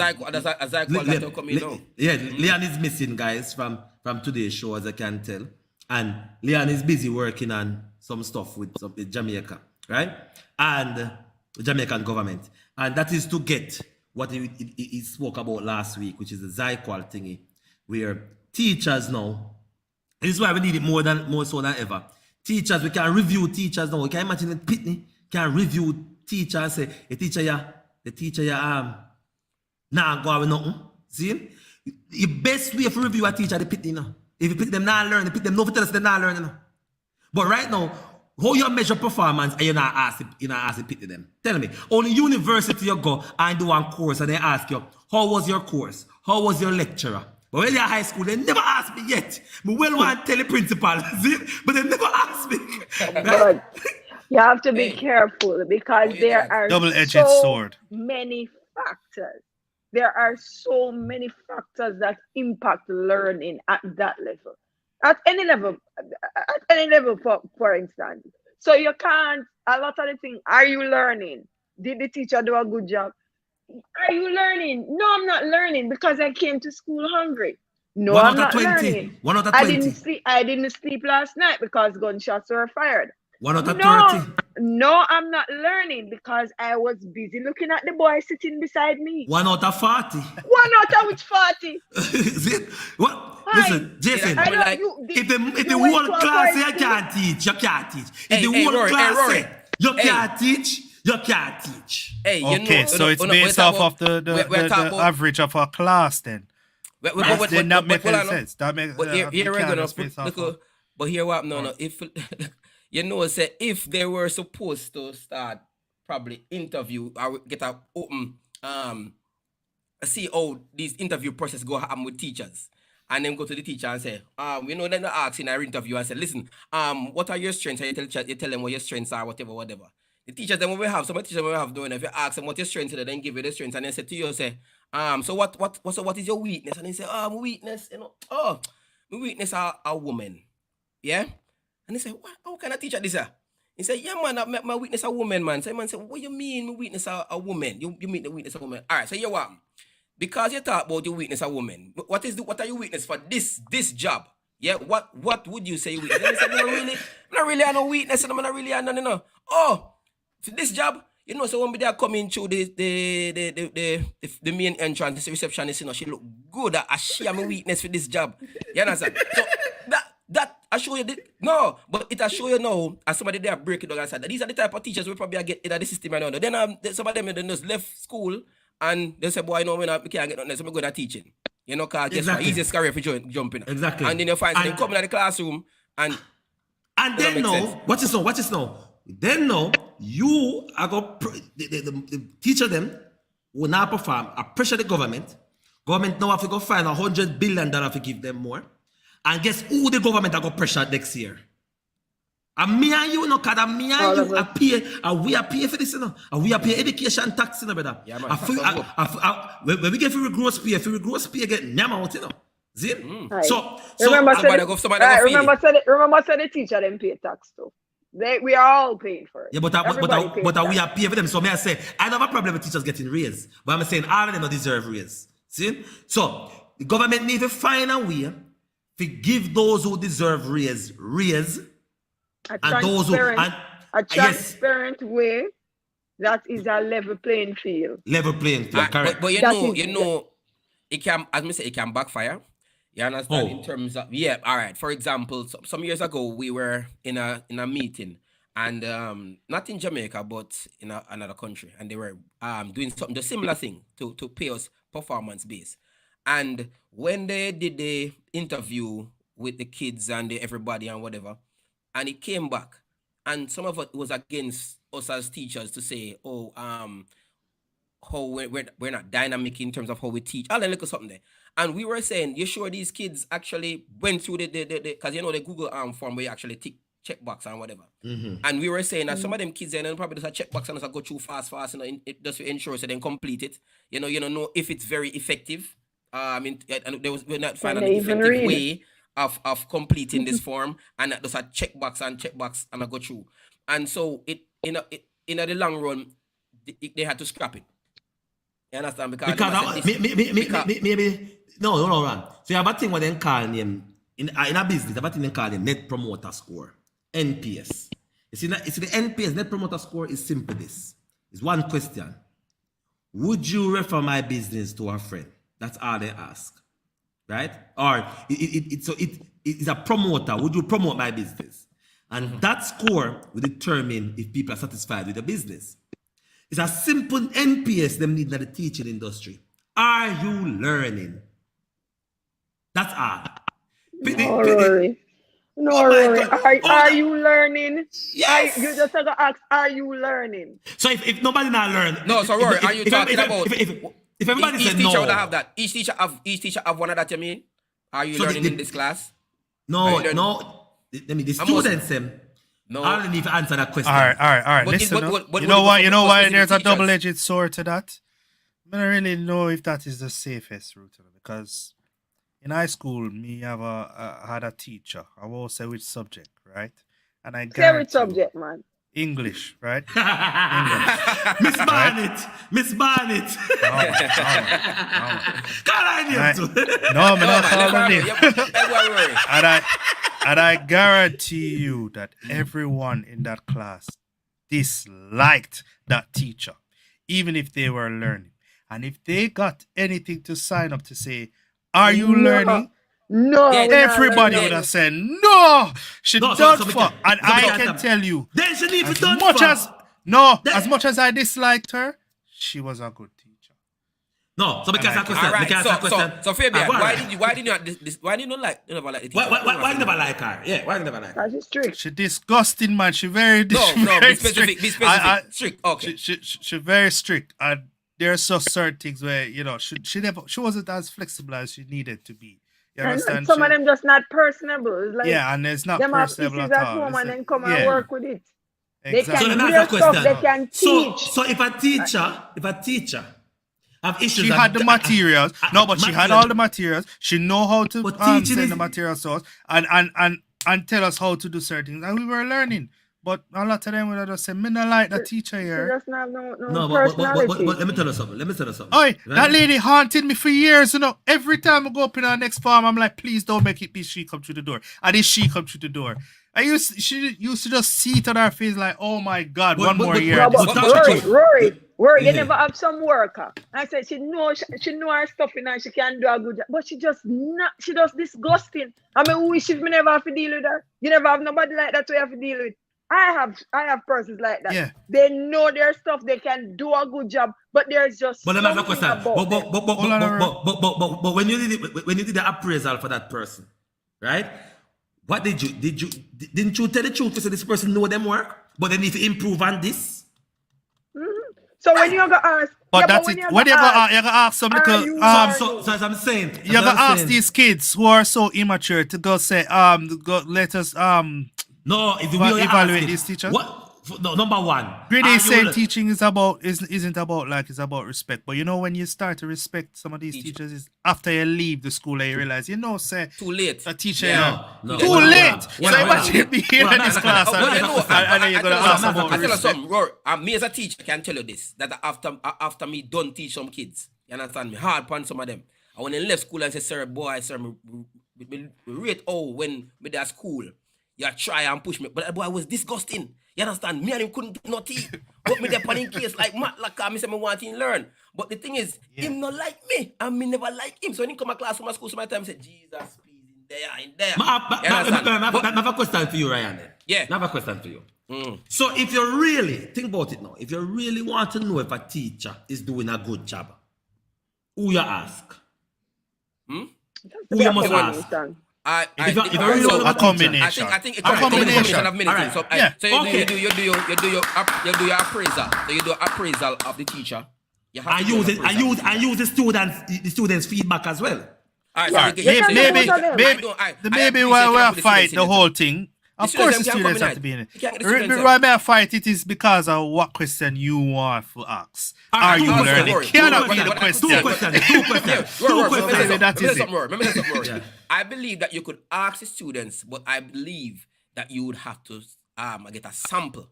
Leon is missing, guys, from today's show, as I can tell, and Leon is busy working on some stuff with Jamaica, right, and the Jamaican government, and that is to get what he spoke about last week, which is the Zyqual thingy, where teachers now. This is why we need it more so than ever. Teachers, we can review teachers now. We can imagine that Pitney can review teacher and say, the teacher nah go with nothing. See? The best way to review a teacher the Pitney now. If you pick them not learn, pick them no for tell us they not learning now. But right now, how you measure performance and you're not asked to Pitney them. Tell me. Only university you go and do one course and they ask you, how was your course? How was your lecturer? But when you're high school, they never asked me yet. I well want to tell the principal, see? But they never asked me. But you have to be careful because there are double-edged so sword. many factors. There are so many factors that impact learning at that level. At any level, for instance. So you can't, a lot of the things, are you learning? Did the teacher do a good job? Are you learning? No, I'm not learning because I came to school hungry. No, I'm not learning. 1 out of 20. I didn't sleep last night because gunshots were fired. 1 out of 30. No, I'm not learning because I was busy looking at the boy sitting beside me. 1 out of 40. 1 out of which 40? What? Listen, Jason. If the whole class say you can't teach, you can't teach. If the whole class say you can't teach, you can't teach. Hey, okay, so it's based off of the average of our class then. Then that makes sense. That makes sense. But here what no. If say if they were supposed to start probably interview or get a open see how these interview process go happen with teachers. And then go to the teacher and say, then they ask in our interview and say, listen, what are your strengths? And you tell them what your strengths are, whatever. The teachers then we have, some teachers we have doing, if you ask them what your strengths are, then give you the strengths, and then say to you, so what is your weakness? And they say, my weakness, my weakness are a woman. Yeah? And they say, what? How can I teach this? He said, yeah, man, my weakness a woman, man. So man said, what you mean my weakness a woman? You mean the weakness a woman? All right, so you what? Because you talk about your weakness a woman. What are your weakness for this job? Yeah, what would you say your weakness? And he said, I'm not really have no weakness, and I'm not really have none, no. Oh, for this job, so when they are coming through the main entrance, the receptionist, she look good. I share my weakness for this job. You understand? So that I show you no, but it I show you now as somebody there break it down and said these are the type of teachers we probably get in the system right now. Then some of them then just left school and they say, boy, we can't get nothing, so I'm good at teaching. Cause guess what? Easiest career for jumping. Exactly. And then you find them coming out the classroom and then now, watch this now. Then now, you are going the teacher them will not perform. I pressure the government. Government now have to go find $100 billion to give them more. And guess who the government are going to pressure next year? And me and you, because me and you are pay, and we are pay for this, and we are pay education tax, brother. Yeah, man. When we get for gross pay get nyam out, See? Aye. So Remember, I'm gonna go somebody that go feed remember, said the teacher them pay tax too. We are all paying for it. yeah, Everybody pays tax. we are paying for them. So may I say, I don't have a problem with teachers getting raised, but I'm saying all of them don't deserve raise. See? So the government need to find a way to give those who deserve raise, and those who a transparent way that is a level playing field. level playing field. Correct. But you know, it can, as me say, it can backfire. You understand? Oh. In terms of, yeah, all right. For example, some years ago, we were in a meeting, and not in Jamaica, but in another country, and they were doing something, the similar thing to pay us performance based. And when they did the interview with the kids and everybody and whatever, and it came back, and some of it was against us as teachers to say, oh, how we're not dynamic in terms of how we teach. I'll look at something there. And we were saying, you sure these kids actually went through the because you know the Google form where you actually tick checkbox and whatever. And we were saying that some of them kids then probably just a checkbox and just go through fast, it just to ensure so then complete it. You know if it's very effective. And we're not finding an effective way of completing this form, and that just a checkbox and I go through. And so it in the long run they had to scrap it. You understand? Because maybe no run. So you have a thing what they call name in a business, have a thing they call them net promoter score, NPS. You see the NPS, net promoter score, is simple. This is one question: would you refer my business to a friend? That's all they ask, right? Or it's a promoter. Would you promote my business? And that score will determine if people are satisfied with the business. It's a simple NPS them need in the teaching industry. Are you learning? That's all. No, Rory. Are you learning? Yes. You just have to ask, are you learning? So if nobody not learn, no, so Rory, are you talking about if everybody each said teacher no, would have that. Each teacher have one of that, you mean? Are you learning in this class? No. The students them. No. I don't need to answer that question. All right. But Listen, but you know why there's a teachers? double-edged sword to that? I don't really know if that is the safest route, because in high school, me had a teacher. I won't say which subject, right? And I Say which subject, man. English, right? Miss Barnett. Call her name too. No, man, not call her name. Rory. And I guarantee you that everyone in that class disliked that teacher, even if they were learning. And if they got anything to sign up to say, are you learning? No. Yeah, Everybody would have said, no, she No, don't so fuck. And I can tell you, Then she need to as done much fuck. as much as I disliked her, she was a good teacher. No, so because And I that question. All right, because that question. so Fabian, go on. why did you not like the teacher? Why you never like her? Yeah, why you never like her? That's strict. She disgusting, man. She very No, very be specific. Be I- specific. Strict. Okay. She very strict, and there are so certain things where she wasn't as flexible as she needed to be. You And understand? some of them just not personable. It's like and it's not them have personable issues at at all. home and It's then come and yeah, work with it. Exactly. So They let me can ask do a stuff, question. they can teach. So if a teacher have issues, She had the materials. No, but she had all the materials. She know how to But teaching send is- the materials to us and tell us how to do certain things. And we were learning. But a lot of them would just say, me not like the teacher She here. doesn't have no No, personality. but let me tell you something. Oi, Right? that lady haunted me for years, Every time I go up in our next farm, I'm like, please don't make it be she come through the door. And it's she come through the door. She used to just see it on her face like, oh my God, But- one but- more but- year. No, This but is but- such a- Rory, Yeah. you never have some worker. I said she know her stuff in and she can do a good job, but she just disgusting. I mean, wish if me never have to deal with her. You never have nobody like that to have to deal with. I have persons like that. Yeah. They know their stuff. They can do a good job, but there's just But let me ask you a something question. about them. But when you did the appraisal for that person, right? What didn't you tell the truth to say this person know them work, but they need to improve on this? So when you're gonna ask, But yeah, that's when it. you're When you gonna go ask some little you So as I'm saying, you ever ask these kids who are so immature to go say, go let us no, if we evaluate ask it, these teachers? What? No, number one. Grade are A you saying le- teaching isn't about like, it's about respect. But you know, when you start to respect some of these teachers, is after you leave the school and you realize, say Too late. a teacher, No. too Well, late. well, So well, imagine being in well, this well, class well, and well, then you're gonna ask about I tell you respect. something, Rory. Me as a teacher can tell you this, that after me done teach some kids, you understand me, hard upon some of them. And when they left school and say, sir, me rate when me at school, you try and push me. But the boy was disgusting. You understand? Me and him couldn't do nothing. But me there put in case like Matt like me say me want him learn. But the thing is, him not like me, and me never like him. So when he come to class from my school, sometimes say, Jesus, please, in there. I have a question for you, Ryan. Yeah. I have a question for you. So if you really, think about it now, if you really want to know if a teacher is doing a good job, who you ask? Who you must ask? If you really want to know A a teacher, combination. I think it's A a combination combination. of many things. So, Yeah. so you Okay. do your appraisal. So you do appraisal of the teacher. You have I to do use an it. appraisal. I use the students' feedback as well. Alright, Yeah. so we You can- can't Maybe do both of them. maybe I while appreciate we you fight put the students whole in. thing. Of The course, students the can students come have to be in it. You can't get the students Why may I fight it is because of what question you want to ask. Are you two learning? questions. Cannot Two be the questions. question. Two questions. Maybe that is it. Remember something, Yeah. I believe that you could ask the students, but I believe that you would have to get a sample,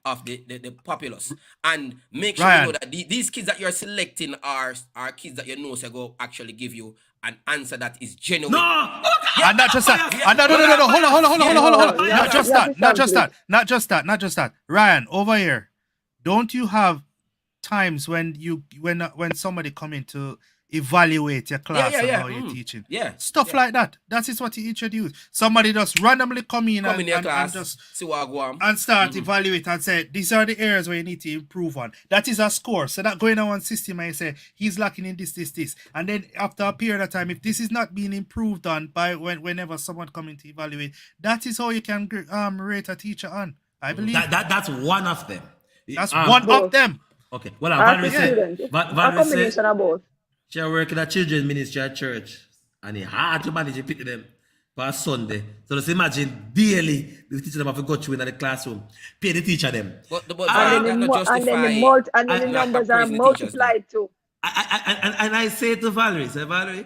of the populace, and make sure Ryan. you know that these kids that you're selecting are kids that you know so go actually give you an answer that is genuine. No. And not just that. And no. Hold on. Yeah. Not just Yeah. that. Not just that. Ryan, over here. Don't you have times when when somebody come in to evaluate your class and how you're teaching? Yeah. Stuff like that. That is what you introduce. Somebody just randomly come in Come in your and class, just see what I go on. and start evaluate and say these are the areas where you need to improve on. That is a score. So that going on one system and you say he's lacking in this. And then after a period of time, if this is not being improved on by whenever someone coming to evaluate, that is how you can rate a teacher on. I believe That's one of them. that's one of them. Okay. Well, Ask Valerie the said. students. A Valerie combination said of both. she work in a children's ministry at church, and it's hard to manage to pick them for a Sunday. So just imagine daily the teacher them have to go through in the classroom, pay the teacher them. But And then the numbers are praising the teachers, multiplied too. And I say to Valerie, Valerie,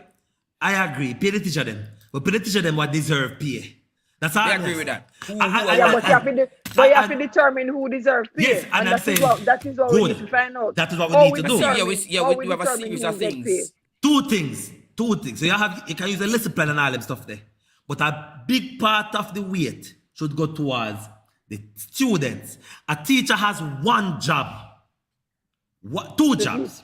I agree, pay the teacher them, but pay the teacher them what deserve pay. That's all. I agree with that. Yeah, but you have to determine who deserves pay. Yes, and I'm saying, that is what we good. need to find out. That is what we How need to do. We have a series of things. Two things. So you can use a lesson plan and all them stuff there. But a big part of the weight should go towards the students. A teacher has one job. Two jobs.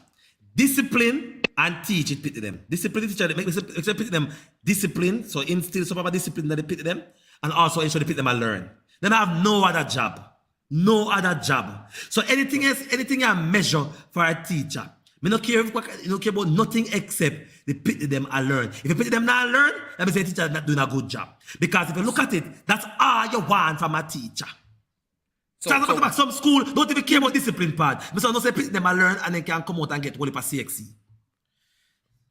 Discipline and teach it pity them. Discipline teacher, make pity them discipline, so instill some of a discipline that they pity them, and also ensure they pity them and learn. Then I have no other job. No other job. So anything else, anything I measure for a teacher, me no care about nothing except they pity them and learn. If you pity them not learn, that means the teacher is not doing a good job. Because if you look at it, that's all you want from a teacher. Some school don't even care about discipline part. But no say pity them and learn and they can come out and get whole heap of CXC.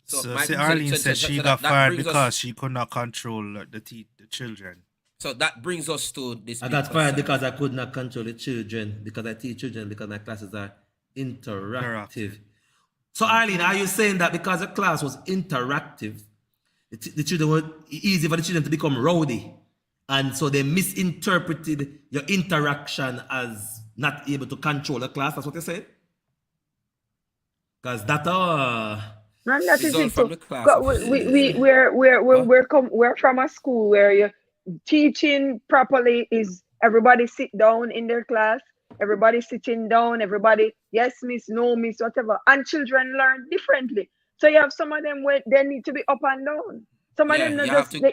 So Arlene said she got fired because she could not control the children. So that brings us to this. I got fired because I could not control the children, because I teach children, because my classes are interactive. So Arlene, are you saying that because the class was interactive, the children were easy for the children to become rowdy, and so they misinterpreted your interaction as not able to control the class? That's what you're saying? Because that And that is it. from So, the class. we're from a school where you teaching properly is everybody sit down in their class, everybody sitting down, everybody yes miss, no miss, whatever, and children learn differently. So you have some of them where they need to be up and down. Some of them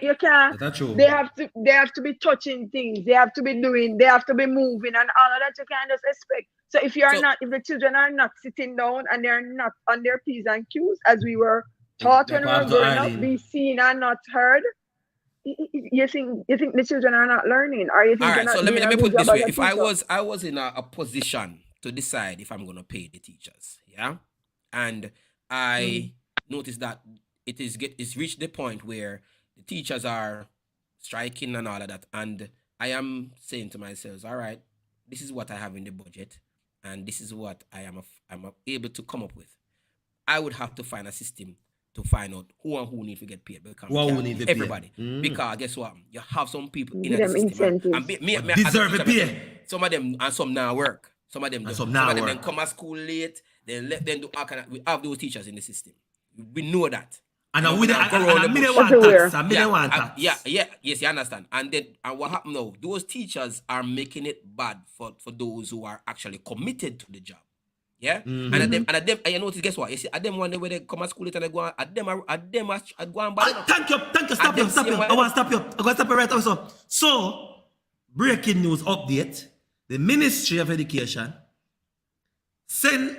you can't. That's true. They have to be touching things. They have to be doing. They have to be moving, and all of that you can't just expect. So if the children are not sitting down and they're not on their P's and Q's as we were taught when we were growing up, be seen and not heard, you think the children are not learning, or you think? All right, so let me put it this way: if I was in a position to decide if I'm going to pay the teachers, and I noticed that it's reached the point where the teachers are striking and all of that, and I am saying to myself, all right, this is what I have in the budget, and this is what I'm able to come up with. I would have to find a system to find out who need to get paid. Because Who need to pay. everybody. Because guess what? You have some people in Give the them system. incentives. Me Deserve as a a teacher, pay. some of them and some now work. Some of them And do. some Some now of them work. then come at school late. Then let them do all kind of. We have those teachers in the system. We know that. And You I know, would we and don't go around I the mean bush. want Everywhere. tax. I mean want tax. Yes, you understand. And then what happened now? Those teachers are making it bad for those who are actually committed to the job. Yeah, Mm-hmm. and at them, and you notice, guess what? You see, at them one day when they come at school late and they go on, at them go on bad enough. Thank you. Stop them you. Stop same you. way- I want to stop you. I'm going to stop you right also. So, breaking news update. The Ministry of Education send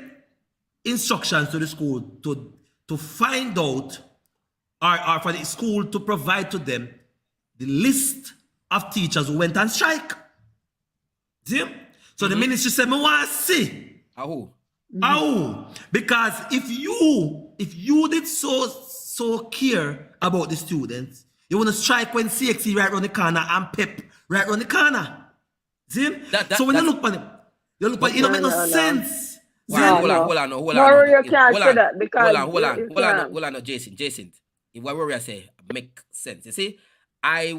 instructions to the school to find out or for the school to provide to them the list of teachers who went on strike. See? So the ministry said, me want to see. Who? How? Because if you did so care about the students, you want to strike when CXC right around the corner and PEP right around the corner. See? So when you look at it, it don't make no sense. See? Hold on. No, you can't say that because hold you on, no, Jason. If what I say make sense, you see, I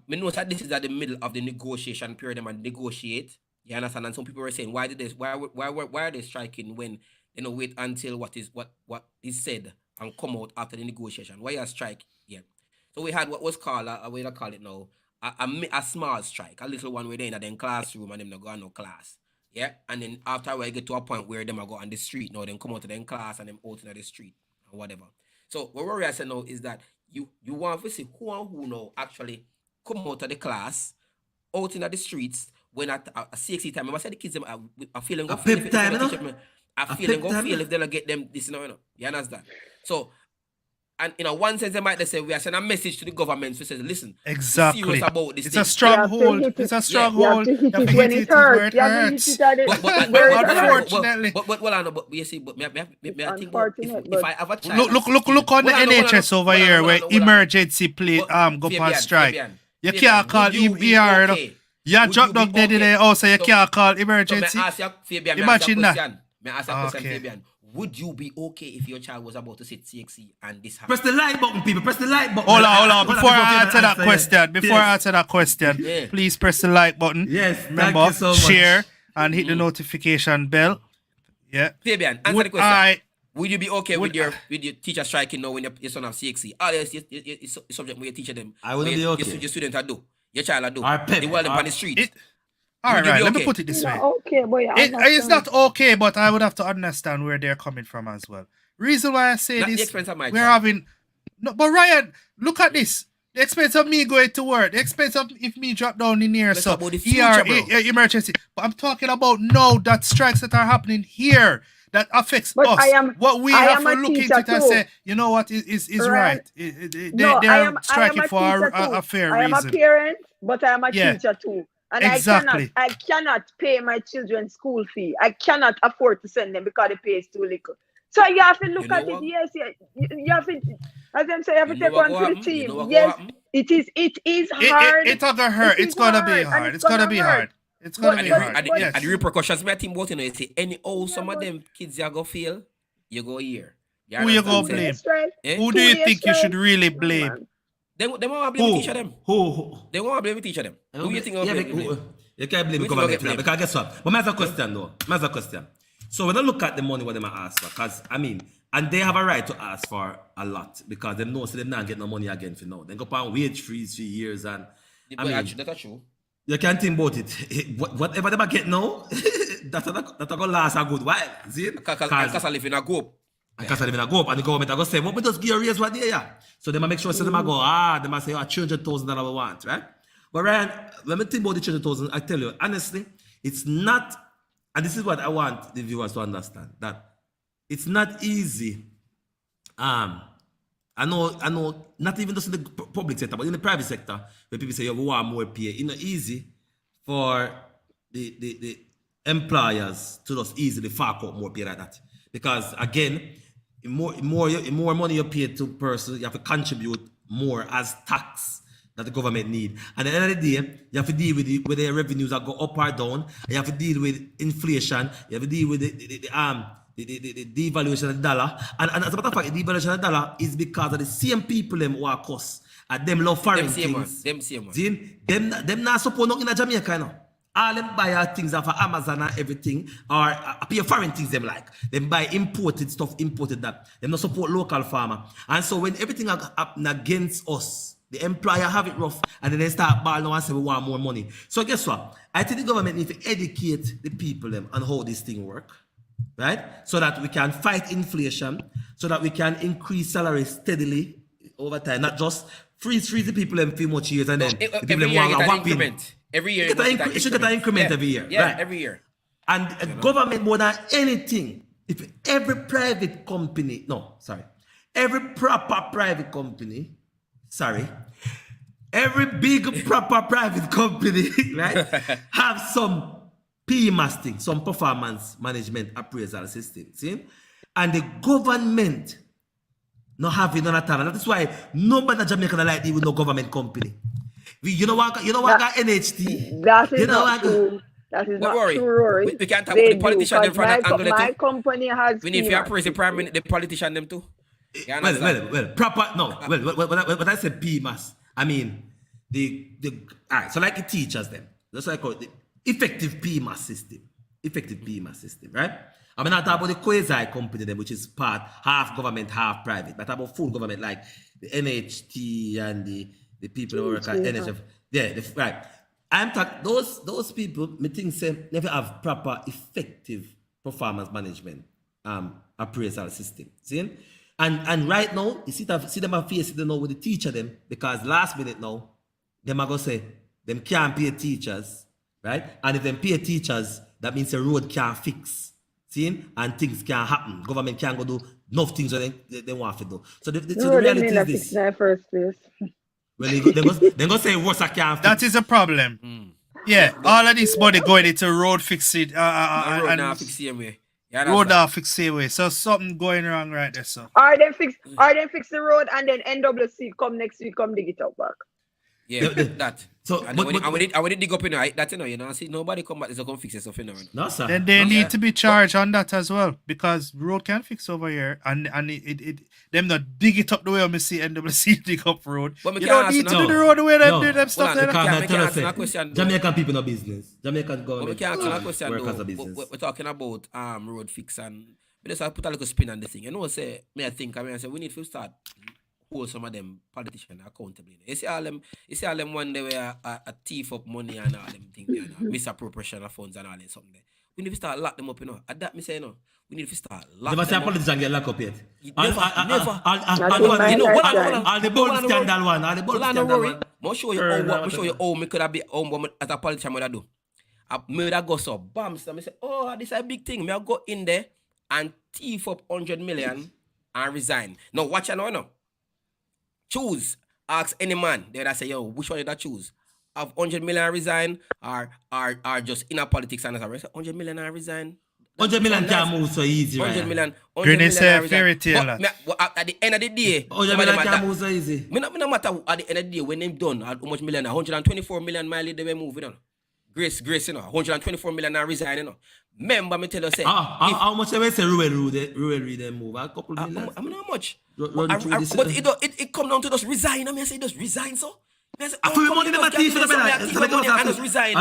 know that this is at the middle of the negotiation period and negotiate. You understand? And some people were saying, why are they striking when wait until what is said and come out after the negotiation? Why are strike? Yeah. So we had what was called a way to call it now a small strike, a little one where they in the classroom and them not go on no class. Yeah, and then after we get to a point where them are go on the street now, then come out of them class and them out in the street or whatever. So what we are saying now is that you want to see who now actually come out of the class, out in the streets when at a 60 time. I said the kids them are feeling go feel pep time, you know? I feeling go feel if they don't get them this, you know. You understand? So. And in one sense, they might say we are sending a message to the government to say, listen, Exactly. serious about this It's thing. a stronghold. It's a have stronghold. to hit it when it hurts. You have to hit it at it where it hurts. Unfortunately. But you see, but me I think Unfortunate, if I have a child, Look on the NHS over here where emergency plate go on strike. You can't call ER, you know. You drop down dead in there also, you can't call emergency. So me ask you, Fabian, Imagine that. May I ask you a question, Okay. Fabian? Would you be okay if your child was about to sit CXC and this happened? Press the like button, people. Press the like button. Hold on. Before I answer that Yes. question, Yeah. please press the like button. Yes, thank Remember, you so much. share and hit the notification bell. Yeah. Fabian, answer Would the question. I- Would you be okay would with your teacher striking now when your son have CXC? All this is subject where you teach them. I wouldn't where be okay. Your student are do. Your child are do. Or pep, They want them or- on the street. All Would you right, be let me okay? put it this way. Okay, boy. It's not okay, but I would have to understand where they're coming from as well. Reason why I say Not the this, expense of my we're child. having no, but Ryan, look at this. The expense of me going to work, the expense of if me drop down in here, Let's so talk about the future, bro. emergency. But I'm talking about now that strikes that are happening here that affects But us. What we I have am to a look into teacher it and too. say, you know what is Right. right. No, They're striking a for teacher a too. fair I am reason. a parent, but I am a Yeah. teacher too. And Exactly. I cannot pay my children's school fee. I cannot afford to send them because the pay is too little. So you have to look know at what? it. Yes, you have to, as them say, you have to You know take what one go for the happen? team. You know what go Yes, happen? it is hard. It's gonna hurt. It It's is gonna be hard, and hard. it's It's gonna gonna be hurt. hard. It's gonna But- be but- hard. And Yes. the repercussions, my team, you say any some of but- them kids you go feel, you go here. Who you understand go what I'm saying? blame? Strike. Eh? Who do you 2 days think you should strike. really No, blame? man. They won't blame the teacher them. Who? They won't blame the teacher them. Who you think of Yeah, blame? you can't blame the Who you think government will for that. get Because guess what? But I have a question though. I have a question. So when I look at the money what they might ask for, because I mean, and they have a right to ask for a lot because they know so they not get no money again for now. They go on wage freeze for years and I mean That's true. you can't think about it. Whatever they might get now, that's gonna last a good while. See? Because I live in a group. Because they go up and the government are going to say, well, we just give you a raise what they are. So they might make sure so they might go, they might say, $300,000 we want, right? But Ryan, when we think about the 300,000, I tell you, honestly, it's not, and this is what I want the viewers to understand, that it's not easy. I know, not even just in the public sector, but in the private sector, where people say, we want more pay, it's not easy for the employers to just easily fork out more pay like that. Because again, more money you pay to person, you have to contribute more as tax that the government need. And at the end of the day, you have to deal with whether the revenues that go up or down. You have to deal with inflation. You have to deal with the devaluation of the dollar. And as a matter of fact, the devaluation of the dollar is because of the same people them who are cost. And them love foreign things. Them same one. See? Them not support nothing in Jamaica, you know. All them buy things off of Amazon and everything, or pay foreign things them like. Them buy imported stuff, imported that. Them not support local farmer. And so when everything happen against us, the employer have it rough, and then they start balling and say we want more money. So guess what? I think the government need to educate the people them on how this thing work, right? So that we can fight inflation, so that we can increase salaries steadily over time, not just freeze the people them for much years and then the people them want to whap in. Every year, it should get an increment every year. Yeah, right? every year. And government more than anything, if every private company, every proper private company, every big proper private company, right, have some PMAS thing, some performance management appraisal system, see? And the government not having none at all. And that is why nobody in Jamaica like deal with no government company. You know what got NHT? That is not true. That is not true, Rory. We can't talk about the politician in front of Angle. My company has. We need to appraise the politician them too. Well, proper, no. Well, when I say PMAS, I mean all right, so like the teachers them. That's what I call it, the effective PMAS system, right? I'm not talking about the quasi company them, which is part half government, half private, but about full government like the NHT and the people who work at NHF. Yeah, right. I'm talking those people, me think say never have proper effective performance management appraisal system. See? And right now, you see them facing them now with the teacher them, because last minute now, them are gonna say them can't pay teachers, right? And if them pay teachers, that means the road can't fix. See? And things can't happen. Government can't go do enough things that they want to do. So the reality is this. In the first place. Well, they're going to say worse I can't fix. That is a problem. Yeah, all of this money going into road fixing. Road now fix the same way. Yeah, road now fix the same way. So something going wrong right there, so. Or they fix the road and then NWC come next week, come dig it out back. Yeah, that. So, and we did dig up in that, you know, see nobody come back, they come fix it stuff, you know. No, sir. Then they need to be charged on that as well, because road can fix over here, and it them not dig it up the way I see NWC dig up road. But you don't need to do the road the way they do them stuff. Jamaican people no business. Jamaican government. We can ask a question though. We're talking about road fix, and we just put a little spin on the thing. You know, say I say we need to start hold some of them politicians accountable. You see all them one day where a thief up money and all them things, you know, misappropriation of funds and all that something. We need to start lock them up, you know. At that me say, you know, we need to start lock them up. Never say a politician get locked up yet. Never. All the bold scandal one. I'll show you how me could have been as a politician what I do. I made a go so bam, so I say, oh, this is a big thing. Me I go in there and thief up 100 million and resign. Now watch you know. Choose. Ask any man. They would say, yo, which one did I choose? Have 100 million and resign or just inner politics and 100 million and resign? 100 million can't move so easy, 100 million. Granny say fairy tale. At the end of the day, 100 million can't move so easy. No matter at the end of the day when they're done, how much million? 124 million miles they will move, you know. Grace, you know. 124 million and resign, you know. Remember me tell you say. How much they say rural they move? A couple million. I mean how much? But it come down to just resign. I mean I say just resign so. Free money never thief and just resign.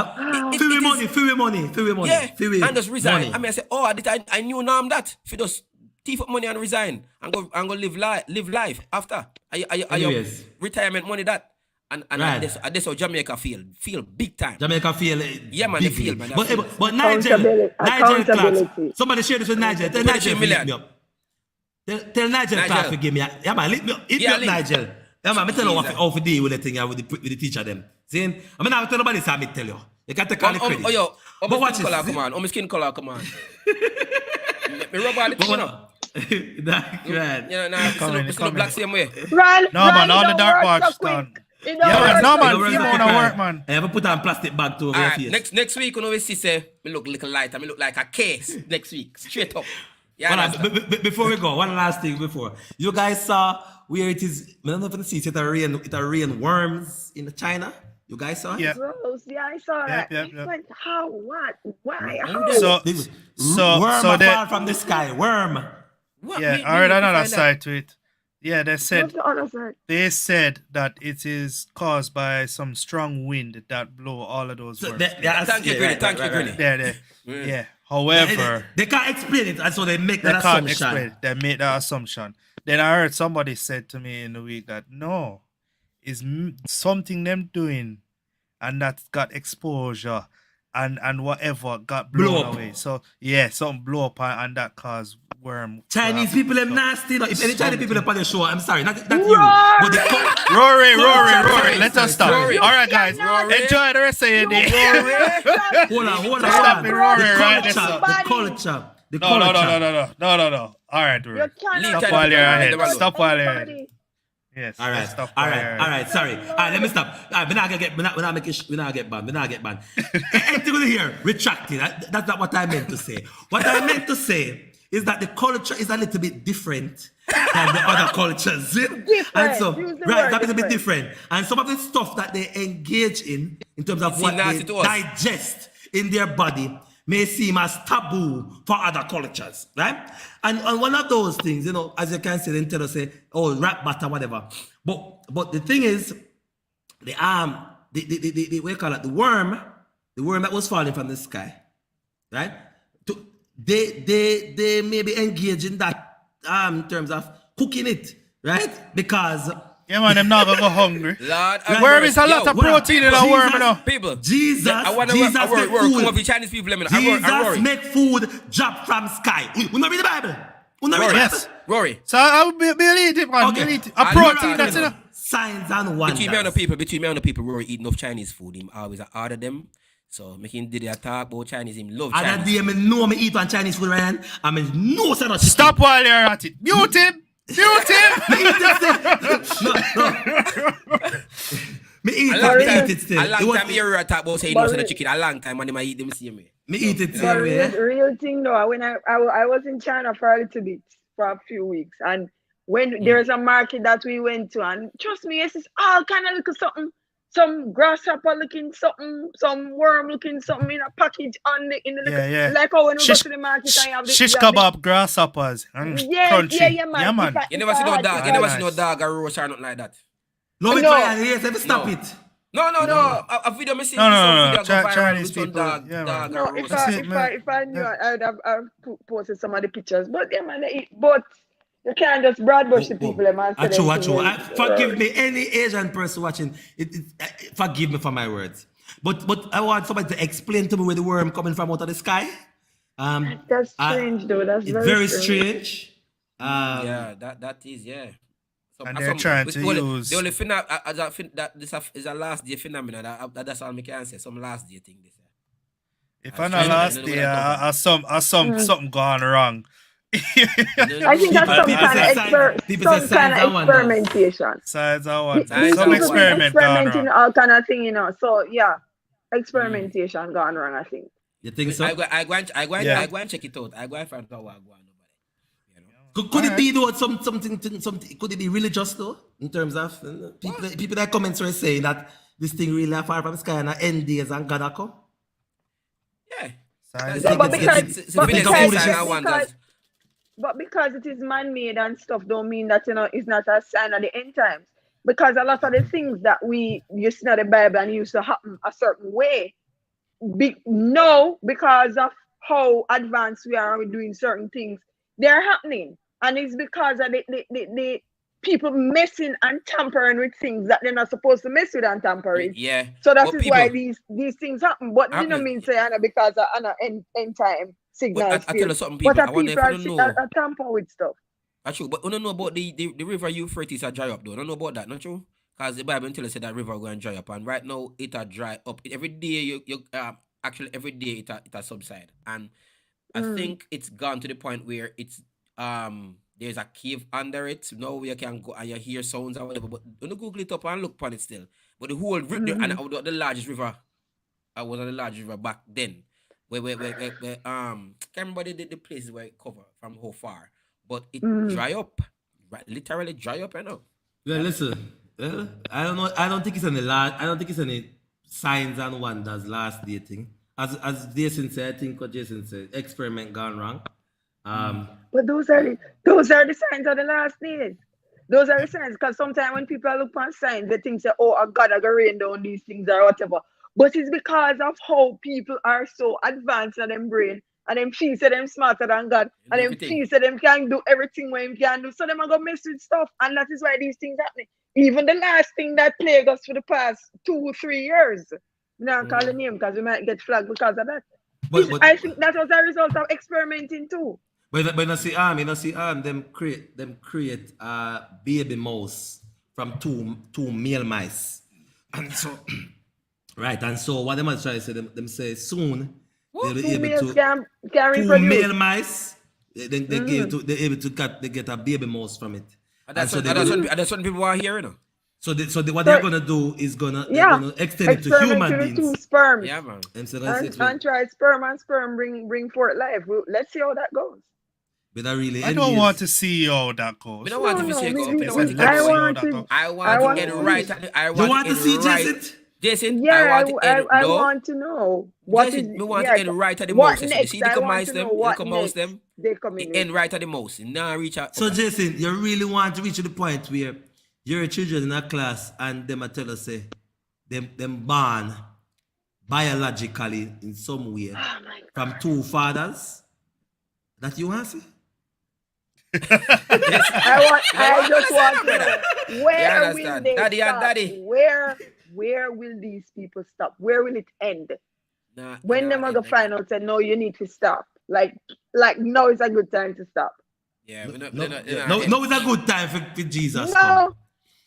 Free money. Yeah, and just resign. Money. I mean I say, I knew now I'm that. If you just thief up money and resign and go live life after. Are your retirement money that? And right. that's how Jamaica feel big time. Jamaica feel yeah man, they feel man. But Nigel class. Somebody share this with Nigel. Tell Nigel to me up. Tell Nigel class to give me. Yeah man, hit me up Nigel. Yeah man, I tell you how to deal with the thing with the teacher them. See? I mean I tell nobody say I tell you. You can take all the credit. But watch it. My skin color come on. Me rub all the thing up. That's right. You know, it's not black same way. No man, all the dark parts done. Yeah, no man, you wanna work, man. I ever put on plastic bag to over your face. Next week, you know, we see say me look little light, I me look like a case next week, straight up. Yeah, Hold on, that's before we go, one last thing before. You guys saw where it is, I don't know if you see it rain worms in China. You guys saw it? Yep. Gross. Yeah, I saw Yep, that. yep, It's yep. like, how? What? Why? Who How? them? So, They- so, worm so a they, fall from the sky. Worm. What? yeah, Me I heard need to another find that. side to it. Yeah, What's the other side? they said that it is caused by some strong wind that blow all of those So worms. Thank you, Granny. Thank you, Granny. Yeah. Yeah. However, They can't explain it, and so they make they that can't assumption. explain it. They made that assumption. Then I heard somebody said to me in the week that no, is something them doing, and that got exposure, and whatever got blown Blow up. away. So yeah, something blow up and that caused worm. to Chinese happen. people are So- nasty. No, if any Chinese people are on the show, I'm sorry, not you. Rory! But they Rory, Sorry, let us stop. Rory. All right, guys, Rory. enjoy the rest of your day. hold on. Stop it, Rory, The right culture, there. the culture, the No. culture. All right, You Rory. cannot Stop while you're ahead. Them alone. Stop while you're ahead. Anybody. Yes. All right, Stop all while right, you're all ahead. right. Sorry. All right, let me stop. All right, we're not get banned. Anything with here, retracting. That's not what I meant to say. What I meant to say is that the culture is a little bit different than the other cultures. And so, Use the right, word that is a bit different. And some of the stuff that they engage in terms of It's what nasty they to us. digest in their body, may seem as taboo for other cultures, right? And one of those things, you know, as you can see, they tell us, say, oh, rap batter, whatever. But the thing is, the what you call it, the worm that was falling from the sky, right? They may be engaged in that in terms of cooking it, right? Because Yeah, man, them not gonna go hungry. Lord, Worm is a lot of what up? protein in a worm, you know. people. Jesus, I want to Jesus work. make Come food. up with Chinese people. Let me know. Jesus I Rory. make food drop from sky. We not read the Bible. We not read the Yes. Bible. Rory. So I will believe it, man. Okay. Believe it. I A know protein, that, that's you know. it. Signs and wonders. Between me and the people, Rory eat enough Chinese food. Him always order them. So making did they talk about Chinese. Him love Other Chinese. day, I know me eat on Chinese food, Ryan. I mean, no sort of chicken. Stop while you're at it. Mute him. Mute him. Me eat it still. No. Me eat it still. A long It was- time you hear talk about saying no sort of chicken. A long time and they might eat them same way. Me eat it But same way. real thing though, when I was in China for a little bit, for a few weeks, and when there's a market that we went to, and trust me, it's all kind of looking something, some grasshopper looking something, some worm looking something in a package on the in the Yeah. like how when we go Shish- to the market and you have the Shish you have the- kebab, grasshoppers, and crunchy. yeah, man. Yeah, man. You never see no dog. You never see no Nice. dog or roast or nothing like that. No, me No. try and yes, let me stop No. it. No. A video me see. No. some video go viral Chinese with some people, Dog, yeah, dog man. or No, if roast. That's I it, if man. I if I knew Yeah. I'd have posted some of the pictures. But yeah, man, they eat. But you can't just broad brush the people, man. Achoo. Forgive me, any Asian person watching, forgive me for my words. But I want somebody to explain to me where the worm coming from out of the sky. That's strange, though. That's It's very very strange. strange. Yeah, that is, yeah. And they're trying to use- The only that this is a last day phenomenon. That's all I can say. Some last day thing. This. If I'm on the trying to- last I know day, where that something gone wrong. I think that's some People kind say of science- people say some kind science and of wonders. experimentation. Besides, I want Science some and People experiment gone experimenting wrong. all kind of thing, you know. So yeah, experimentation gone wrong, I think. You think so? I go and check it out. I go and find out what I go on. Could it be though something? Could it be religious though? In terms of people that comments were saying that this thing really far from the sky and end days and God will come. Yeah. Science. Yeah, But because it is man-made and stuff, don't mean that it's not a sign of the end times. Because a lot of the things that you see in the Bible and used to happen a certain way, because of how advanced we are with doing certain things, they're happening, and it's because of the people messing and tampering with things that they're not supposed to mess with and tamper with. Yeah. So that But is people- why these things happen. But you know Happen. mean say Anna because of Anna end time signals. I tell you something, But people. I wonder people if you don't know. are tamper with stuff. That's true, but you don't know about the river Euphrates are dry up though. Don't know about that, not true? Because the Bible tells us that river going dry up, and right now it are dry up. Every day actually every day it a subside, and I think it's gone to the point where it's there's a cave under it. Now you can go and you hear sounds or whatever. But don't Google it up and look upon it still. But the whole and the largest river, I was on the largest river back then. can't remember the places where it cover from how far, but it Mm. dry up, literally dry up, Well, listen. Well, I don't know. I don't think it's any last. I don't think it's any signs and wonders last dating. As Jason said, I think what Jason said, experiment gone wrong. But those are the signs of the last days. Those are the signs. Because sometimes when people look on signs, they think say, "Oh, God, I gonna rain down these things or whatever." But it's because of how people are so advanced in them brain, and them feel say them smarter than God, You and do them everything. feel say them can do everything what them can do. So them are gonna mess with stuff, and that is why these things happening. Even the last thing that plagued us for the past 2 3 years. Now call the name because we might get flagged because of that. But I think that was a result of experimenting too. But you know see them create baby mouse from two male mice. And so right, and so what they might try to say them say soon they'll be Two able males to can two reproduce. male mice they're able to get a baby mouse from it. And so that's what people are hearing. what they're gonna do is they're Yeah, gonna extend it to experiment human with two beings. sperms Yeah, man. And so that's it and try sperm and sperm bring forth life. Let's see how that goes. with a really I don't want to see how that goes. We don't want No, to no, see it go. maybe We don't want to Let's I go. see how want that to. goes. I I want to want end to right see. at the, I You want want to to end see right. Jason? Jason, Yeah, I want to end I no. want to know what is. Jason, we want Yeah, to end right at the what mouse. You next? see the I want mice to them, know the what little mouse next them. they coming It with. end right at the mouse. Now reach out. So Okay. Jason, you really want to reach to the point where your children in a class and them a tell us say them born biologically in some way Oh my from two fathers that you want to see? I just want to brother. know where will understand? they Daddy and stop? daddy. Where will these people stop? Where will it end? Nah, When them are gonna find out and no, you need to stop. Like now is a good time to stop. Yeah, No, we're not, no, they're not, yeah, they're no, not no, it's a good time for Jesus No.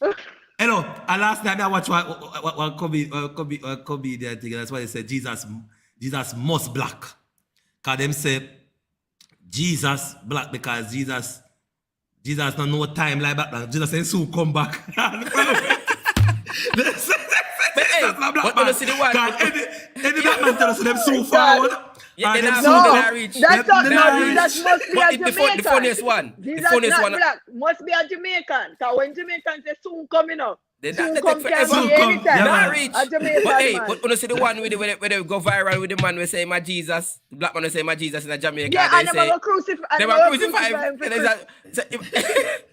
come. Hello, and last night I watched one comedian thing. That's why they said Jesus must black. Cause them say Jesus black because Jesus no time like that. Jesus ain't soon come back. But hey, but when you see the one, Any black man tell us them soon God. forward. Yeah, and they them not- soon they come. not reach. That's Them not not no, reach. Jesus must be a But the Jamaican. funniest one, the Jesus funniest not one, black, must be a Jamaican. Cause when Jamaicans say soon coming up, they soon take come can forever. Soon be come, anytime. yeah, Not man. reach. A Jamaican But hey, man. but when you see the one where they go viral with the man we say my Jesus, the black man we say my Jesus in a Jamaica, Yeah, they and them say go crucify. they were crucify him. And there's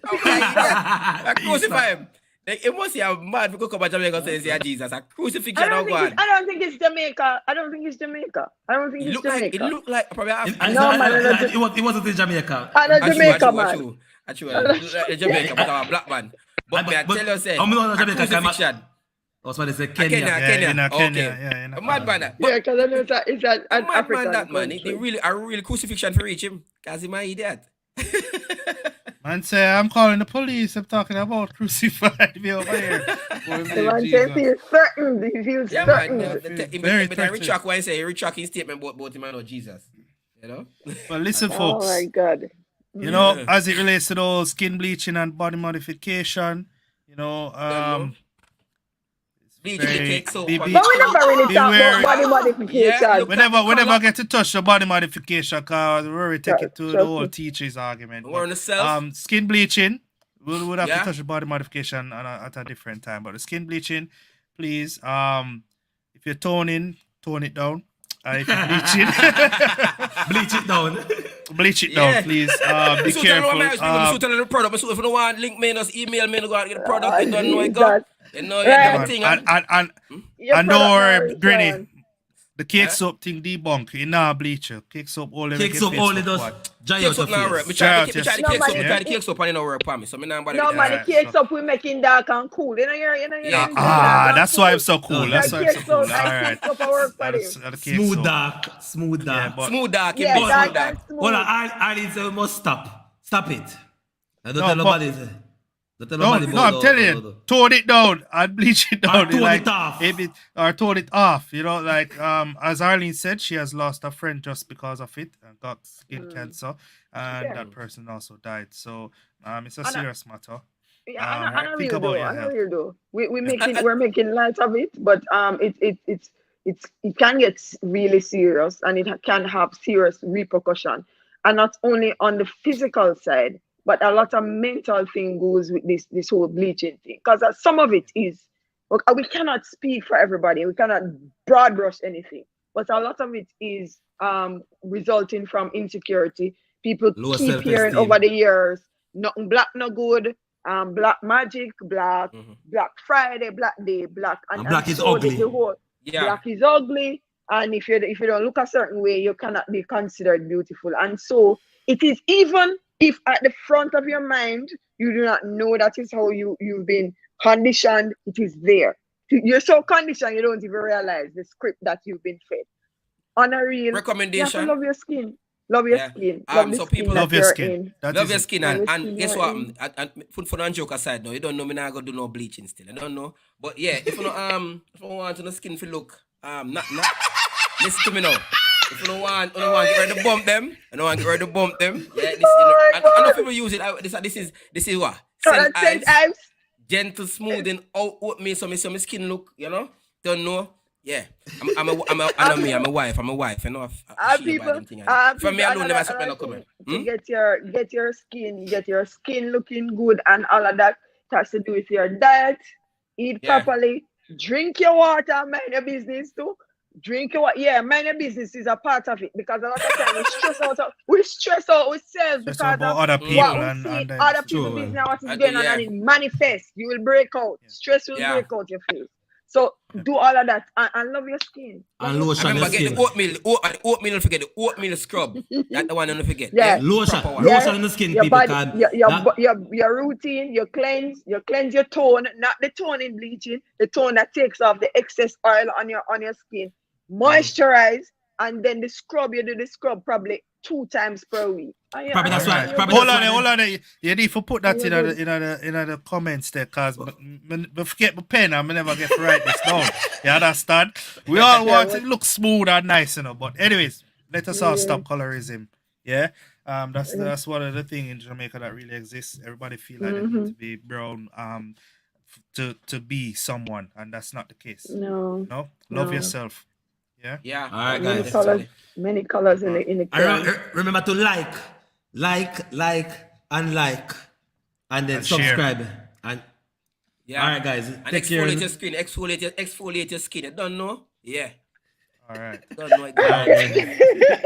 oh my God, I crucify him. Like, it must be a mad because come to Jamaica and say yeah, Jesus, a crucifixion of God. I don't think it's Jamaica. I don't think it's Jamaica. It looked like probably half. No, man, It wasn't in Jamaica. I'm a Jamaica man. True. It look like Jamaica, but I'm a black man. But me, I tell you, say, I'm not a Jamaica, crucifixion. That's why they say Kenya. Kenya. in Okay. Kenya. Yeah, in A mad man that. Yeah, But because I know it's a an mad African man that man. country. A real crucifixion for reach him. Because he might idiot. Man say, I'm calling the police. I'm talking about crucified me over here. The man says he feels threatened. He feels Yeah, man. threatened. Very But I threatened. retract what I say. He retract his statement about him and not Jesus. You know? But listen, Oh folks. my God. You know, as it relates to those skin bleaching and body modification, you know, Bleaching the cake so be- But we never really talk Beware. about body modification. Yeah, look- whenever Colour. get to touch the body modification, cause we already take it to the Trust whole me. teacher's argument. We're on the self. Skin bleaching, we'll have Yeah. to touch the body modification at a different time. But the skin bleaching, please, if you're toning, tone it down. If you're bleaching, Bleach it down. bleach it Yeah. down, please. Be careful. The product, so if you don't want link me, just email me, go out and get the product. You don't know it, Jesus. God. You know, you Right. have a thing. Your And don't product now worry, is Granny, gone. the cake soap thing debunk. You know, bleacher. Cake soap only make Cakes your up face only look does white. dry Cake out soap your now work. face. We try Shout the out, cake No, soap. man, We try the cake soap and it don't work for me. So me now No, man, the Yeah, cake so- up we making dark and cool. You know, Yeah. That's why I'm so cool. That's why I'm so Cake cool. All soap, right. cake soap I work for That's you. the cake Smooth soap. dark. Smooth Yeah, dark. but Smooth dark, Yeah, smooth dark dark. and smooth. Well, I didn't say we must stop. Stop it. I don't No, tell but- nobody. Don't tell nobody no, I'm telling you, tone it down and bleach it down. tone like, it off. Or tone it off. You know, like as Arlene said, she has lost a friend just because of it and got skin cancer, and Yeah. that person also died. So it's a And I- serious matter. Yeah, Right, I know think real about though. your I know health. real though. We're making light of it, but it's it can get really serious, and it can have serious repercussion, and not only on the physical side, but a lot of mental thing goes with this whole bleaching thing, because some of it is, look, we cannot speak for everybody, we cannot broad brush anything, but a lot of it is resulting from insecurity. People Low keep hearing over self-esteem. the years, nothing black no good, black magic, black Black Friday, Black Day, black, And and black is so ugly. the whole Yeah. black is ugly, and if you don't look a certain way, you cannot be considered beautiful. And so it is, even if at the front of your mind you do not know that is how you've been conditioned, it is there. You're so conditioned you don't even realize the script that you've been fed. On a real, you have to Recommendation. love your skin. Love your Yeah. skin. Love the So skin people that Love your you're skin. in. That Love is your it. skin, Love your and skin guess you're what? in. And put for the joke aside, though. You don't know me now. Go do no bleaching still. I don't know, but yeah, if you if you want to the skin to look not listen to me now. If you don't want get ready to bump them, I don't want get ready to bump them. Yeah, this I know people use it. This is what Scent eyes. gentle smoothing out oatmeal so my skin look, don't know. Yeah, I'm a wife. I'm a wife. You know, People, from me alone, another, never something another come thing in. to get your skin looking good, and all of that, it has to do with your diet. Eat properly, drink your water, mind your business too. Drink your water. Yeah, mind your business is a part of it, because a lot of time we stress out ourselves Just because about of other what people we and see then other it's people true, business man. and what is And going on, and it manifests. You will break out. Stress will break out your face. So do all of that, and love your skin. And Love your lotion I your remember get skin. the oatmeal, don't forget the oatmeal scrub. That's the one don't forget. Yeah. Lotion. Proper one. Lotion in the skin, Your people. body, Can your routine, you cleanse your tone, not the tone in bleaching, the tone that takes off the excess oil on your skin. Moisturize, and then the scrub, you do the scrub probably 2 times per week. Probably that's why. Alright. Probably Hold that's on, why. hold on. You need to put that Yeah, in the comments there, cause me forget my pen and me never get to write this down. You understand? We all want it to look smooth and nice, But anyways, let us all stop colorism. Yeah. That's one of the things in Jamaica that really exists. Everybody feel like they need to be brown to be someone, and that's not the case. No. Love yourself. Yeah. Yeah. All right, Many guys. colors, many colors in the can. Remember to like, and then And share. subscribe. And Yeah. all right, guys. And Take care. exfoliate your skin. Exfoliate your skin. You don't know? Yeah. All right. Don't know it. All right, guys.